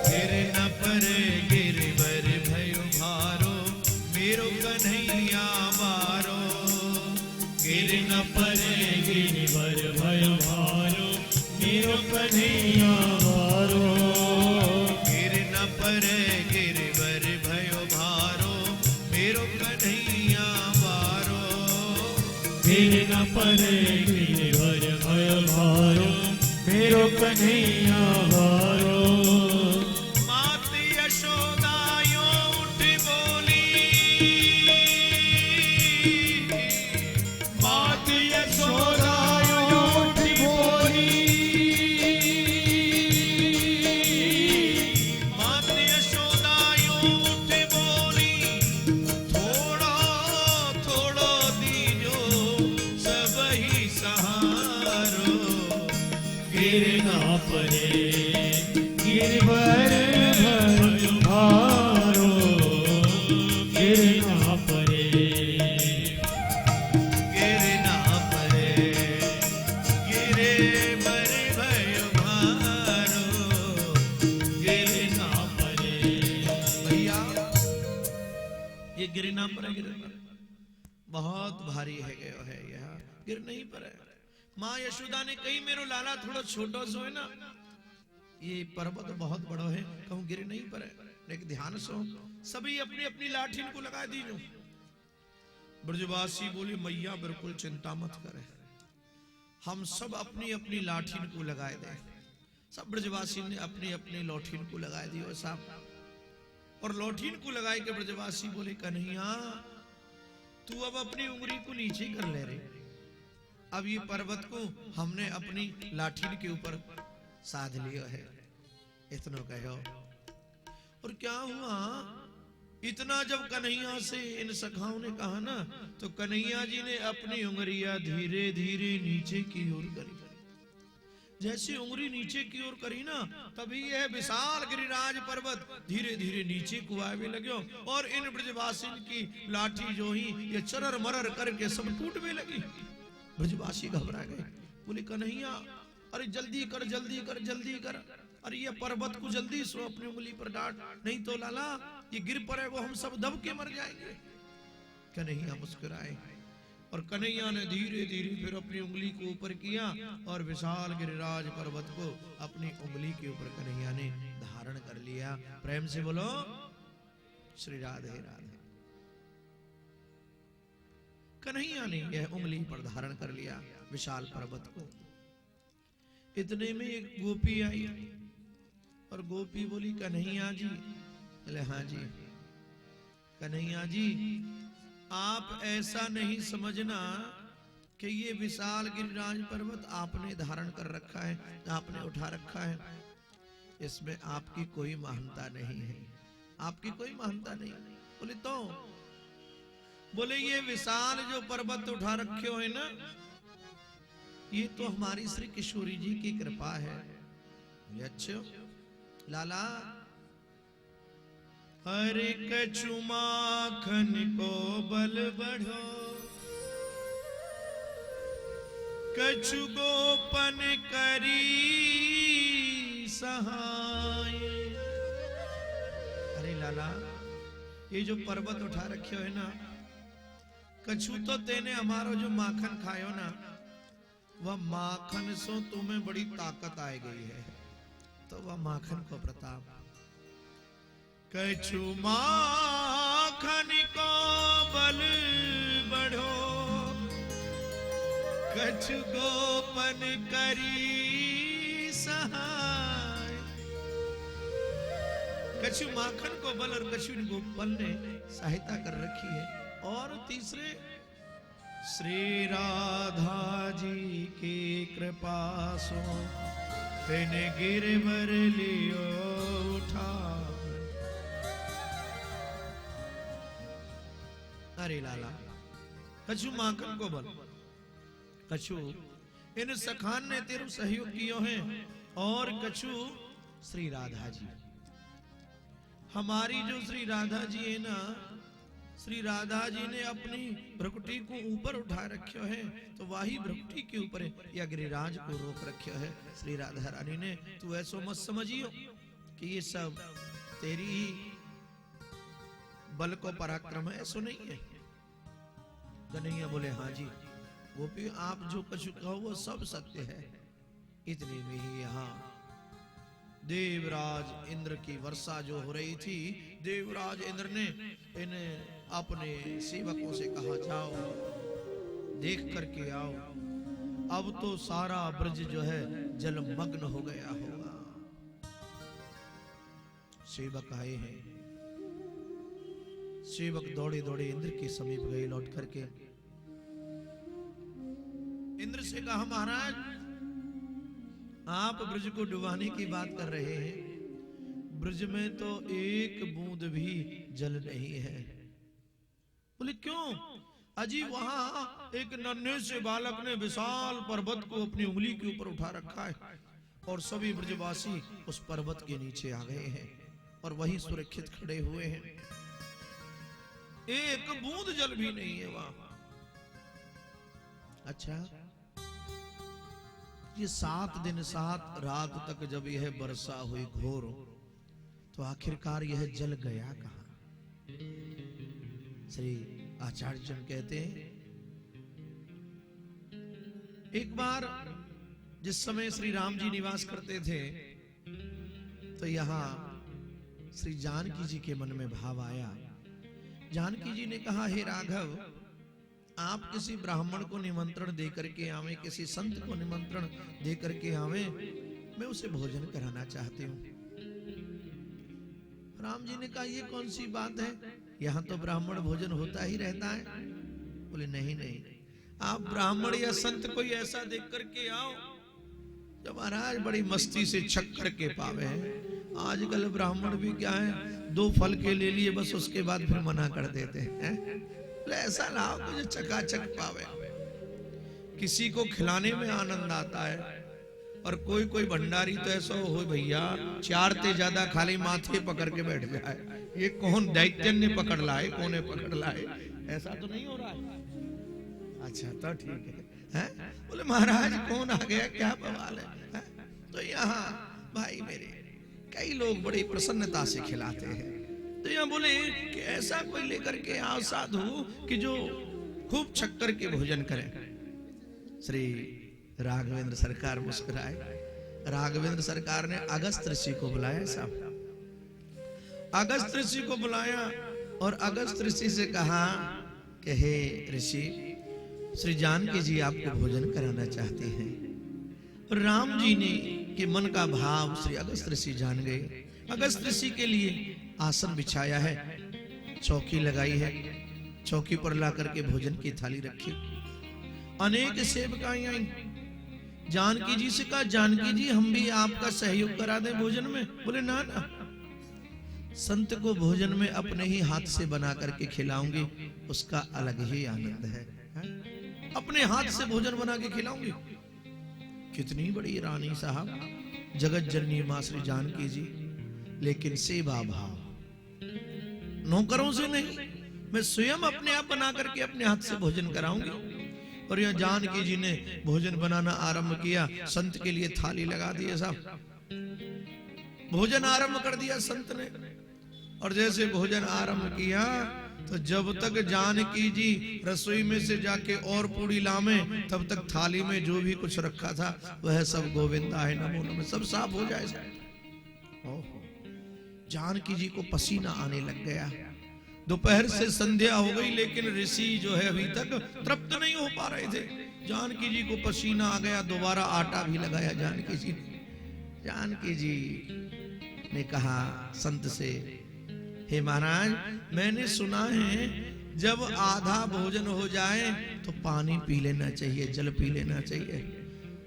S4: गिरना परे, गिरिवर भयो भारो, मेरो कन्हैया बारो,
S3: गिरना परे, गिरिवर भयो भारो, मेरो कन्हैया बारो,
S4: गिरना परे, गिरिवर भयो भारो, मेरो कन्हैया बारो,
S3: गिरना परे, गिरिवर भयो भारो, मेरो कन्हैया बारो।
S4: मात यशोदा यो उठ बोली,
S3: मात यशोदा यो उठ बोली,
S4: मात यशोदा यो उठ बोली, थोड़ा थोड़ा दीजो सबही सहारो,
S3: गिरना परे,
S4: ये गिरना पर है, गिरना बहुत भारी है गयो है, यह गिर नहीं पर है। माँ यशोदा ने कही मेरो लाला थोड़ा छोटो सो है ना, ये पर्वत बहुत बड़ो है, कहूं गिर नहीं पर है। लेकिन ध्यान सो सभी अपनी अपनी लाठी को लगा दीजो। ब्रजवासी बोले मैया बिल्कुल चिंता मत करे, हम सब अपनी अपनी लाठी को लगाए दे। सब ब्रजवासी ने अपनी अपनी लौठीन को लगा दियो साहब। और लौठीन को लगाए के ब्रजवासी बोले कन्हैया तू अब अपनी उंगली को नीचे कर ले रे, अब ये पर्वत को हमने अपनी लाठीन के ऊपर साध लियो है, इतना कहो। और क्या हुआ, इतना जब कन्हैया से इन सखाओं ने कहा ना, तो कन्हैया जी ने अपनी उंगलियां धीरे धीरे नीचे की ओर करी। जैसे उंगली नीचे की ओर करी ना, तभी यह विशाल गिरिराज पर्वत धीरे धीरे नीचे को आवे लग्यो। और इन ब्रजवासी की लाठी जो ही ये चरर मरर करके सब टूटने लगी। ब्रजवासी घबरा गए, बोले कन्हैया अरे जल्दी कर जल्दी कर जल्दी कर, अरे ये पर्वत को जल्दी सो अपनी उंगली पर डांट, नहीं तो लाला ये गिर पड़े वो हम सब दब के मर जाएंगे। कन्हैया मुस्कुराए और कन्हैया ने धीरे धीरे फिर अपनी उंगली को ऊपर किया और विशाल गिरिराज पर्वत को अपनी उंगली के ऊपर कन्हैया ने धारण कर लिया। प्रेम से बोलो श्री राधे राधे। कन्हैया ने यह उंगली पर धारण कर लिया विशाल पर्वत को। इतने में एक गोपी आई और गोपी बोली कन्हैया जी, बोले हाँ जी। कन्हैया जी आप ऐसा नहीं समझना कि ये विशाल गिरिराज पर्वत आपने धारण कर रखा है, आपने उठा रखा है, इसमें आपकी कोई महानता नहीं है, आपकी कोई महानता नहीं। बोले तो बोले ये विशाल जो पर्वत उठा रखे हो है ना, ये तो हमारी श्री किशोरी जी की कृपा है। अच्छा लाला,
S3: हरे कछु माखन को बल बढ़ो, कछु गोपन करी सहाय।
S4: अरे लाला ये जो पर्वत उठा रखे हो है ना, कछु तो तेने हमारो जो माखन खायो ना, वह माखन सो तुम्हें बड़ी ताकत आ गई है, तो वह माखन को प्रताप।
S3: कछु माखन को बल बढ़ो, कछु गोपन करी सहाय।
S4: कछु माखन को बल और कछु गोपन ने सहायता कर रखी है। और तीसरे
S3: श्री राधा जी की कृपा सो तेने गिरवर लियो उठा।
S4: अरे लाला कछु माखन को बल, कछु इन सखान ने तेरे सहयोग कियो है, और कछु श्री राधा जी। हमारी जो श्री राधा जी है ना, श्री राधा जी ने अपनी भ्रकुटी को ऊपर उठा रखो है, तो वही भ्रकुटी के ऊपर या गिरिराज को रोक रखो है श्री राधा रानी ने। तू ऐसो मत समझियो कि ये सब तेरी ही बल को पराक्रम है, ऐसो नहीं है। कन्हैया बोले हाँ जी गोपी आप जो कुछ कहो वो सब सत्य है। इतने में ही यहाँ देवराज इंद्र की वर्षा जो हो रही थी, देवराज इंद्र ने इन अपने सेवकों से कहा जाओ देख करके आओ, अब तो सारा ब्रज जो है जलमग्न हो गया होगा। सेवक आए हैं, सेवक दौड़े दौड़े इंद्र के समीप गए, लौट करके इंद्र से कहा महाराज आप ब्रज को डुबाने की बात कर रहे हैं, ब्रज में तो एक बूंद भी जल नहीं है। बोले क्यों? अजी वहां एक नन्हे से बालक ने विशाल पर्वत को अपनी उंगली के ऊपर उठा रखा है और सभी ब्रजवासी उस पर्वत के नीचे आ गए हैं और वहीं सुरक्षित खड़े हुए हैं, एक बूंद जल भी नहीं है वहां। अच्छा ये 7 दिन 7 रात तक जब यह वर्षा हुई घोर, तो आखिरकार यह जल गया कहां? श्री आचार्य जन कहते हैं, एक बार जिस समय श्री राम जी निवास करते थे तो यहां श्री जानकी जी के मन में भाव आया। जानकी जी ने कहा, हे राघव, आप किसी ब्राह्मण को निमंत्रण देकर के आवे, किसी संत को निमंत्रण देकर के आवे, मैं उसे भोजन कराना चाहती हूँ। राम जी ने कहा, ये कौन सी बात है, यहाँ तो ब्राह्मण भोजन होता ही रहता है। बोले नहीं नहीं, आप ब्राह्मण या संत कोई ऐसा देख करके आओ जो महाराज बड़ी मस्ती से छक करके पावे हैं। आजकल ब्राह्मण भी क्या है, 2 फल के ले लिए बस, उसके बाद फिर मना कर देते हैं। ऐसा लाओ कि जो चकाचक पावे। किसी को खिलाने में आनंद आता है, और कोई कोई भंडारी तो ऐसा हो भैया 4 ते ज्यादा खाली माथे पकड़ के बैठ जाए। ये कौन दैत्य ने पकड़ लाए, कौन ने पकड़ लाए, ऐसा तो नहीं हो रहा है। अच्छा तो ठीक है, बोले महाराज कौन आ गया, क्या बवाल है? तो यहाँ भाई मेरे कई लोग बड़ी प्रसन्नता से खिलाते हैं। तो यहाँ बोले कि ऐसा कोई लेकर के आओ साधु कि जो खूब छक करके भोजन करें। श्री राघवेंद्र सरकार मुस्कुराए। राघवेंद्र सरकार ने अगस्त ऋषि को बुलाया। साहब अगस्त ऋषि को बुलाया और अगस्त ऋषि से कहा कि हे ऋषि, श्री जानकी जी आपको भोजन कराना चाहते हैं। राम जी ने के मन का भाव श्री अगस्त ऋषि जान गए। अगस्त ऋषि के लिए आसन बिछाया है, चौकी लगाई है, चौकी पर ला करके भोजन की थाली रखी। अनेक सेवकाएं आई। जानकी जी से कहा, जानकी जी हम भी आपका सहयोग करा दें भोजन में। बोले ना ना, संत को भोजन में अपने ही हाथ से बना करके खिलाऊंगी, उसका अलग ही आनंद है। अपने हाथ से भोजन बना के खिलाऊंगी। कितनी बड़ी रानी साहब, जगत जननी मां श्री जानकी जी, लेकिन सेवा भाव, नौकरों से नहीं, मैं स्वयं अपने आप बना करके अपने हाथ से भोजन कराऊंगी। और यह जानकी जी ने भोजन बनाना आरंभ किया। संत के लिए थाली लगा दी साहब, भोजन आरंभ कर दिया संत ने। और जैसे भोजन आरंभ किया तो जब तक जानकी जी रसोई में से जाके और पूड़ी लावे, तब तक थाली में जो भी कुछ रखा था वह सब गोविंदा है नमो नमः सब साफ हो जाए। जानकी जी को पसीना आने लग गया। दोपहर से संध्या हो गई, लेकिन ऋषि जो है अभी तक तृप्त नहीं हो पा रहे थे। जानकी जी को पसीना आ गया, दोबारा आटा भी लगाया जानकी जी ने। जानकी जी ने कहा संत से, हे महाराज, मैंने सुना है जब आधा भोजन हो जाए तो पानी पी लेना चाहिए, जल पी लेना चाहिए।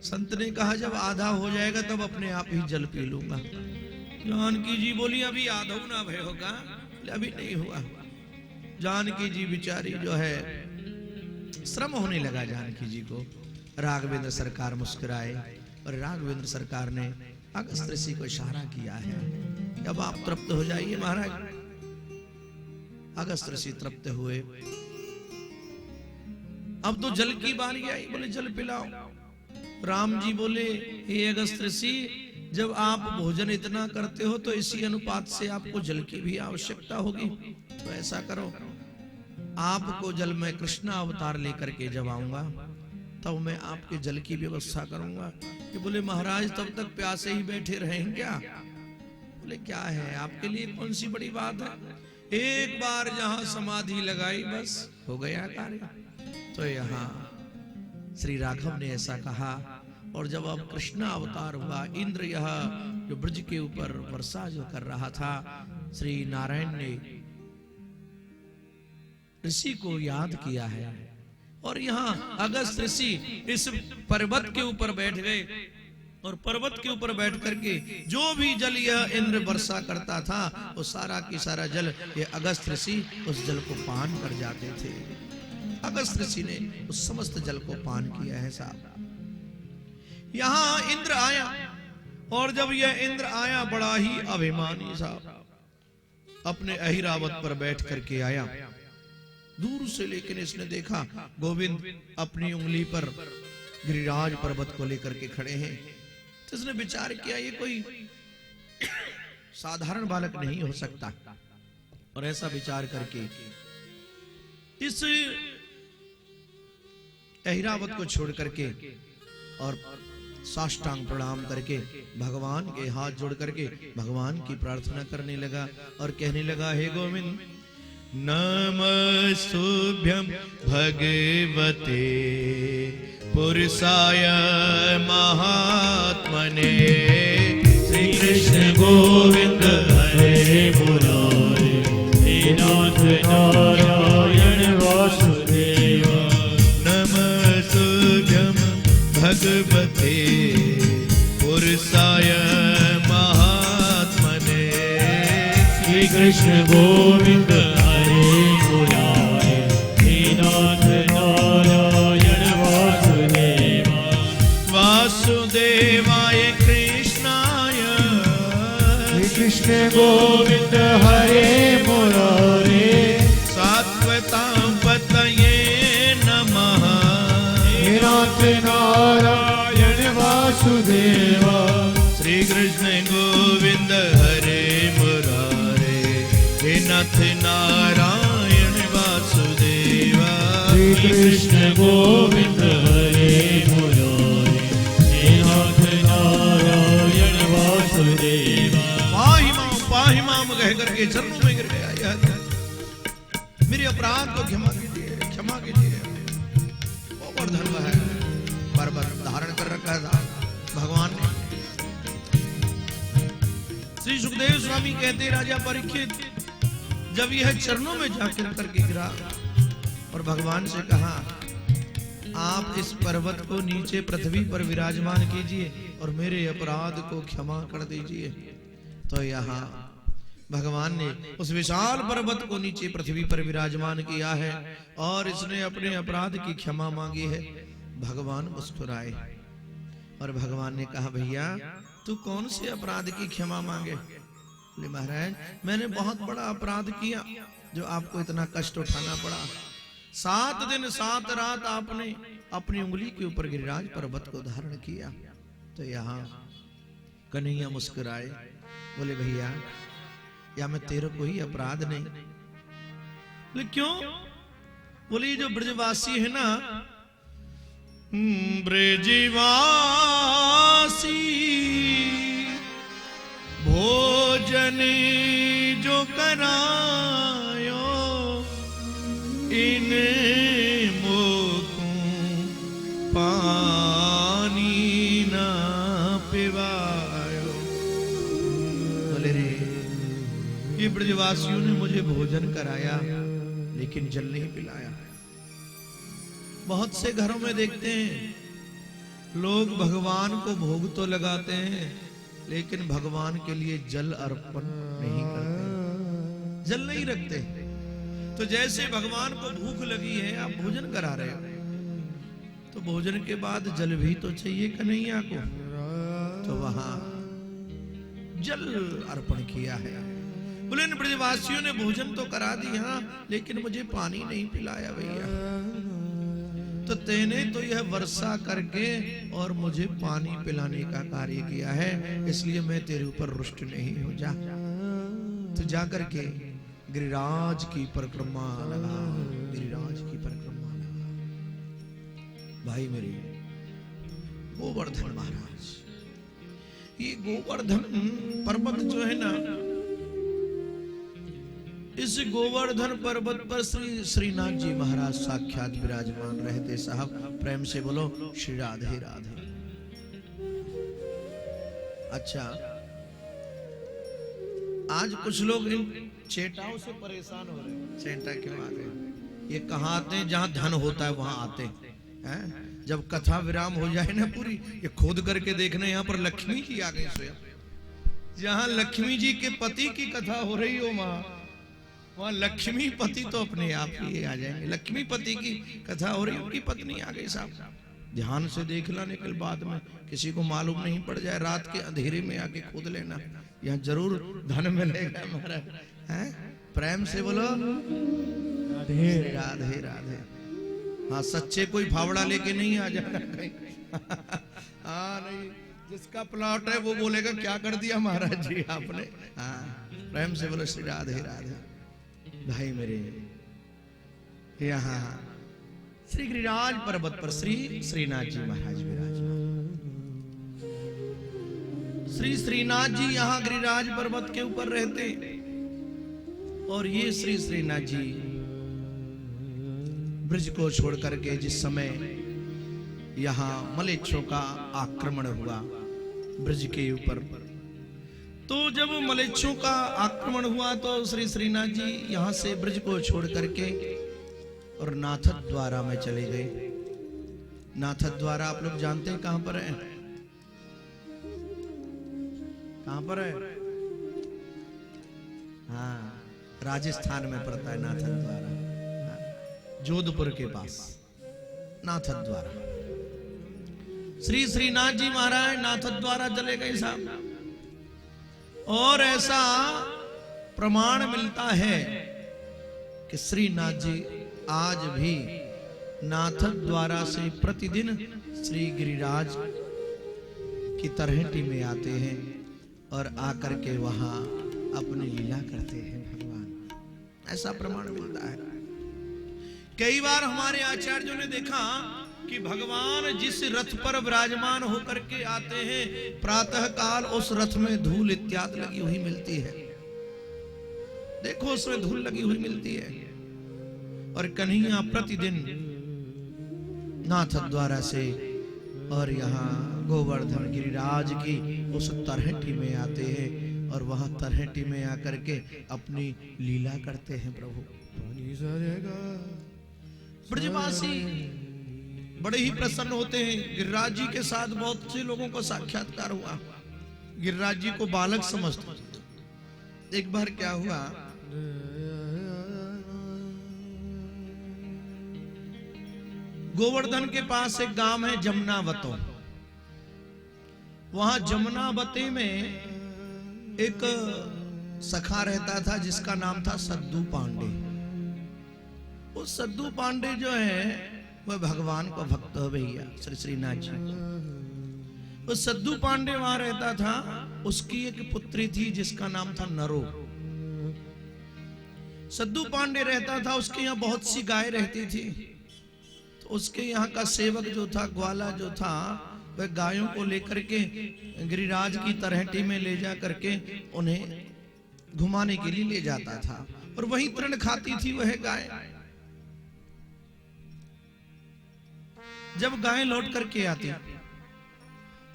S4: संत ने कहा जब आधा हो जाएगा तब अपने आप ही जल पी लूंगा। जानकी जी बोली अभी आधा ना भय होगा, अभी नहीं हुआ। जानकी जी बिचारी जो है, श्रम होने लगा जानकी जी को। राघवेंद्र सरकार मुस्कुराए और राघवेंद्र सरकार ने अगस्त ऋषि को इशारा किया है, अब आप तृप्त हो जाइए महाराज। अगस्त ऋषि तृप्त हुए। अब तो जल की बारी आई, बोले जल पिलाओ। राम जी बोले, हे अगस्त ऋषि, जब आप भोजन इतना करते हो तो इसी अनुपात से आपको जल की भी आवश्यकता होगी। तो ऐसा करो, आपको जल में कृष्ण अवतार लेकर के जब आऊंगा तब मैं आपके जल की व्यवस्था करूंगा। कि बोले महाराज तब तक प्यासे ही बैठे रहें क्या? बोले क्या है, आपके लिए कौन सी बड़ी बात है, एक बार जहां समाधि लगाई बस हो गया कार्य। तो यहाँ श्री राघव ने ऐसा कहा। और जब अब कृष्ण अवतार हुआ, इंद्र यह जो ब्रज के ऊपर वर्षा जो कर रहा था, श्री नारायण ने ऋषि को याद किया है। और यहाँ अगस्त ऋषि इस पर्वत के ऊपर बैठ गए और पर्वत के ऊपर बैठ करके जो भी जल यह इंद्र वर्षा करता था वो सारा की सारा जल ये अगस्त ऋषि उस जल को पान कर जाते थे। अगस्त ऋषि ने उस समस्त जल को पान किया है साहब। यहां इंद्र आया और जब यह इंद्र आया बड़ा ही अभिमानी साहब अपने अहिरावत पर बैठ करके आया दूर से, लेकिन इसने देखा गोविंद अपनी उंगली पर गिरिराज पर्वत को लेकर के खड़े हैं। तो इसने विचार किया ये कोई साधारण बालक नहीं हो सकता। और ऐसा विचार करके इस ऐरावत को छोड़ करके और साष्टांग प्रणाम करके भगवान के हाथ जोड़ करके भगवान की प्रार्थना करने लगा और कहने लगा, हे गोविंद, नमस्तुभ्यं भगवते पुरुषाय महात्मने श्री कृष्ण गोविंद हरे मुरारे हे नाथ नारायण वासुदेव। नमस्तुभ्यं भगवते पुरुषाय महात्मने श्री कृष्ण गोविंद हरे मुरारे हे नाथ नारायण वासुदेव। वासुदेवाय कृष्णाय
S2: श्री कृष्ण गोविंद हरे मुरारे
S4: सात्वतां पतये नमः
S2: हे नाथ नारायण वासुदेव।
S4: श्री कृष्ण गोविंद हरे मुरारे हे नाथ नारायण वासुदेव।
S2: श्री कृष्ण गोविंद हरे मुरारे हे नाथ नारायण वासुदेव।
S4: पाहि माम कह करके चरणों में गिर गया, यह मेरे अपराध को क्षमा कीजिए, क्षमा कीजिए। गोवर्धन है पर्वत धारण कर रखा था भगवान ने। श्री सुखदेव स्वामी कहते, राजा परीक्षित जब यह चरणों में जाकर करके गिरा और भगवान से कहा, आप इस पर्वत को नीचे पृथ्वी पर विराजमान कीजिए और मेरे अपराध को क्षमा कर दीजिए। तो यहाँ भगवान ने उस विशाल पर्वत को नीचे पृथ्वी पर विराजमान किया है और इसने अपने अपराध की क्षमा मांगी है। भगवान मुस्कुराए और भगवान ने कहा, भैया तू कौन से अपराध की क्षमा मांगे? बोले, महाराज मैंने बहुत बड़ा अपराध किया जो आपको इतना कष्ट उठाना पड़ा। 7 दिन 7 रात आपने अपनी उंगली के ऊपर गिरिराज पर्वत को धारण किया। तो यहाँ कन्हैया मुस्कुराए, बोले, भैया या मैं तेरे को ही अपराध नहीं। बोले, क्यों? बोले, जो ब्रजवासी है ना, ब्रजवासी भोजन जो करायो इन मोको पानी ना पिवायो। बोले, रे ये ब्रजवासियों ने मुझे भोजन कराया लेकिन जल नहीं पिलाया। बहुत से घरों में देखते हैं लोग भगवान को भोग तो लगाते हैं लेकिन भगवान के लिए जल अर्पण नहीं करते, जल नहीं रखते। तो जैसे भगवान को भूख लगी है, आप भोजन करा रहे हो तो भोजन के बाद जल भी तो चाहिए कन्हैया को, तो वहां जल अर्पण किया है। बोले, इन ब्रजवासियों ने भोजन तो करा दिया लेकिन मुझे पानी नहीं पिलाया भैया। तो तेने तो यह वर्षा करके और मुझे पानी पिलाने का कार्य किया है, इसलिए मैं तेरे ऊपर रुष्ट नहीं हो जा। तो जाकर के गिरिराज की परिक्रमा लगा, गिरिराज की परिक्रमा लगा। भाई मेरे गोवर्धन महाराज, ये गोवर्धन पर्वत जो है ना, इस गोवर्धन पर्वत पर श्री श्रीनाथ जी महाराज साक्षात विराजमान रहते। साहब प्रेम से बोलो श्री राधे राधे। अच्छा, आज कुछ लोग इन चेटाओं से परेशान हो रहे हैं। चेटा क्यों आ गए? ये कहाँ आते हैं? जहां धन होता है वहां आते हैं। जब कथा विराम हो जाए ना पूरी, ये खोद करके देखना, यहाँ पर लक्ष्मी जी आ गई स्वयं। जहां लक्ष्मी जी के पति की कथा हो रही हो वहां लक्ष्मी पति तो अपने आप ही आ जाएंगे। लक्ष्मी पति की कथा हो रही, उनकी पत्नी आ गई। साहब ध्यान से देख ला, निकल बाद में किसी को मालूम नहीं पड़ जाए, रात के अंधेरे में आके खोद लेना, यहाँ जरूर धन मिलेगा महाराज। हैं? प्रेम से बोलो राधे राधे राधे। हाँ, सच्चे कोई फावड़ा लेके नहीं आ जाना कहीं। हाँ नहीं, जिसका प्लॉट है वो बोलेगा क्या कर दिया महाराज जी आपने। हाँ, प्रेम से बोलो श्री राधे राधे। भाई मेरे यहाँ श्री गिरिराज पर्वत पर श्री श्रीनाथ जी महाराज विराजमान। श्री श्रीनाथ जी यहाँ गिरिराज पर्वत के ऊपर रहते और ये श्री श्रीनाथ जी ब्रज को छोड़ करके जिस समय यहाँ मलेच्छों का आक्रमण हुआ ब्रज के ऊपर, तो जब मलेच्छों का आक्रमण हुआ तो श्री श्रीनाथ जी यहाँ से ब्रज को छोड़ करके और नाथद्वारा में चले गए। नाथद्वारा आप लोग जानते हैं कहां पर है? कहां पर है? हाँ, राजस्थान में पड़ता है नाथद्वारा, जोधपुर के पास नाथद्वारा। श्री श्रीनाथ जी महाराज नाथद्वारा चले गए साहब, और ऐसा प्रमाण मिलता है कि श्रीनाथ जी आज भी नाथद्वारा से प्रतिदिन श्री गिरिराज की तरहेटी में आते हैं और आकर के वहां अपनी लीला करते हैं भगवान। ऐसा प्रमाण मिलता है। कई बार हमारे आचार्यों ने देखा कि भगवान जिस रथ पर विराजमान होकर के आते हैं प्रातः काल उस रथ में धूल इत्यादि लगी हुई मिलती है। देखो उसमें धूल लगी हुई मिलती है। और कन्हैया प्रतिदिन नाथद्वारा से और यहाँ गोवर्धन गिरिराज की उस तरहेटी में आते हैं और वहां तरहेटी में आकर के अपनी लीला करते हैं प्रभु। ब्रजवासी बड़े ही प्रसन्न होते हैं। गिरिराज जी के साथ बहुत से लोगों को साक्षात्कार हुआ। गिरिराज जी को बालक समझते। एक बार क्या हुआ, गोवर्धन के पास एक गांव है जमुनावतो। वहां जमुनावती में एक सखा रहता था जिसका नाम था सद्दू पांडे। वो सद्दू पांडे जो है वह भगवान को भक्त हो भैया श्री श्रीनाथ जी। वो सद्दू पांडे वहां रहता था। उसकी एक पुत्री थी जिसका नाम था नरो। सद्दू पांडे रहता था, उसके यहाँ बहुत सी गाय रहती थी। तो उसके यहाँ का सेवक जो था, ग्वाला जो था, वह गायों को लेकर के गिरिराज की तरहेटी में ले जा करके उन्हें घुमाने के लिए ले जाता था और वही तृण खाती थी वह गाय। जब गाय लौट करके आती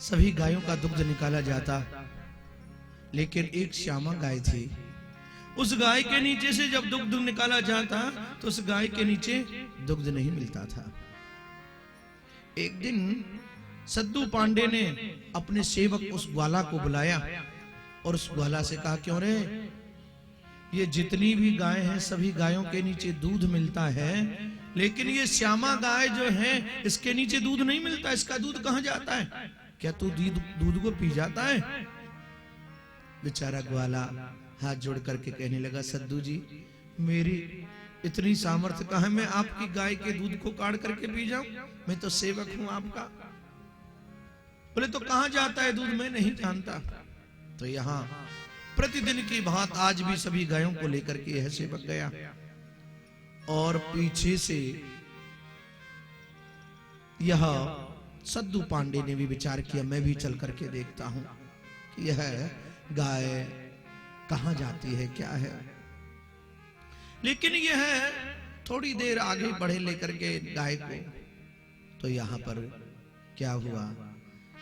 S4: सभी गायों का दुग्ध निकाला जाता, लेकिन एक श्यामा गाय थी। उस गाय के नीचे से जब दुग्ध निकाला जाता तो उस गाय के नीचे दुग्ध नहीं मिलता था। एक दिन सद्दू पांडे ने अपने सेवक उस ग्वाला को बुलाया और उस ग्वाला से कहा, क्यों रे, ये जितनी भी गाय हैं सभी गायों के नीचे दूध मिलता है, लेकिन ये श्यामा गाय जो है इसके नीचे दूध नहीं मिलता, इसका दूध कहां जाता है? क्या तू दूध को पी जाता है? बेचारा ग्वाला हाथ जोड़ करके कहने लगा, सद्दू जी मेरी इतनी सामर्थ्य कहां है मैं आपकी गाय के दूध को काट करके पी जाऊं? मैं तो सेवक हूं आपका। बोले तो कहां जाता है दूध? मैं नहीं जानता। तो यहां प्रतिदिन की बात आज भी सभी गायों को लेकर के यह सेवक गया और पीछे से यह सद्दू पांडे ने भी विचार किया, मैं भी चल करके देखता हूं कि यह गाय कहां जाती है, क्या है। लेकिन यह थोड़ी देर आगे बढ़े लेकर के गाय को, तो यहां पर क्या हुआ,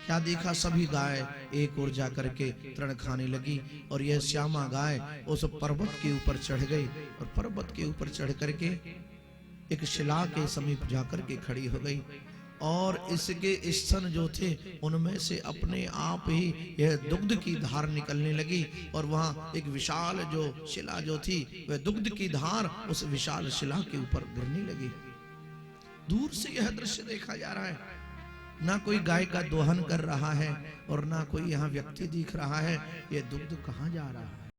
S4: क्या देखा, सभी गाय एक ओर जाकर के तृण खाने लगी और यह श्यामा गाय उस पर्वत के ऊपर चढ़ गई और पर्वत के ऊपर चढ़ करके एक शिला के समीप जाकर के खड़ी हो गई और इसके स्तन जो थे उनमें से अपने आप ही यह दुग्ध की धार निकलने लगी और वहां एक विशाल जो शिला जो थी वह दुग्ध की धार उस विशाल शिला के ऊपर गिरने लगी। दूर से यह दृश्य देखा जा रहा है, ना कोई गाय का दोहन कर रहा है और ना कोई यहाँ व्यक्ति दिख रहा है। यह दुग्ध कहाँ जा रहा है?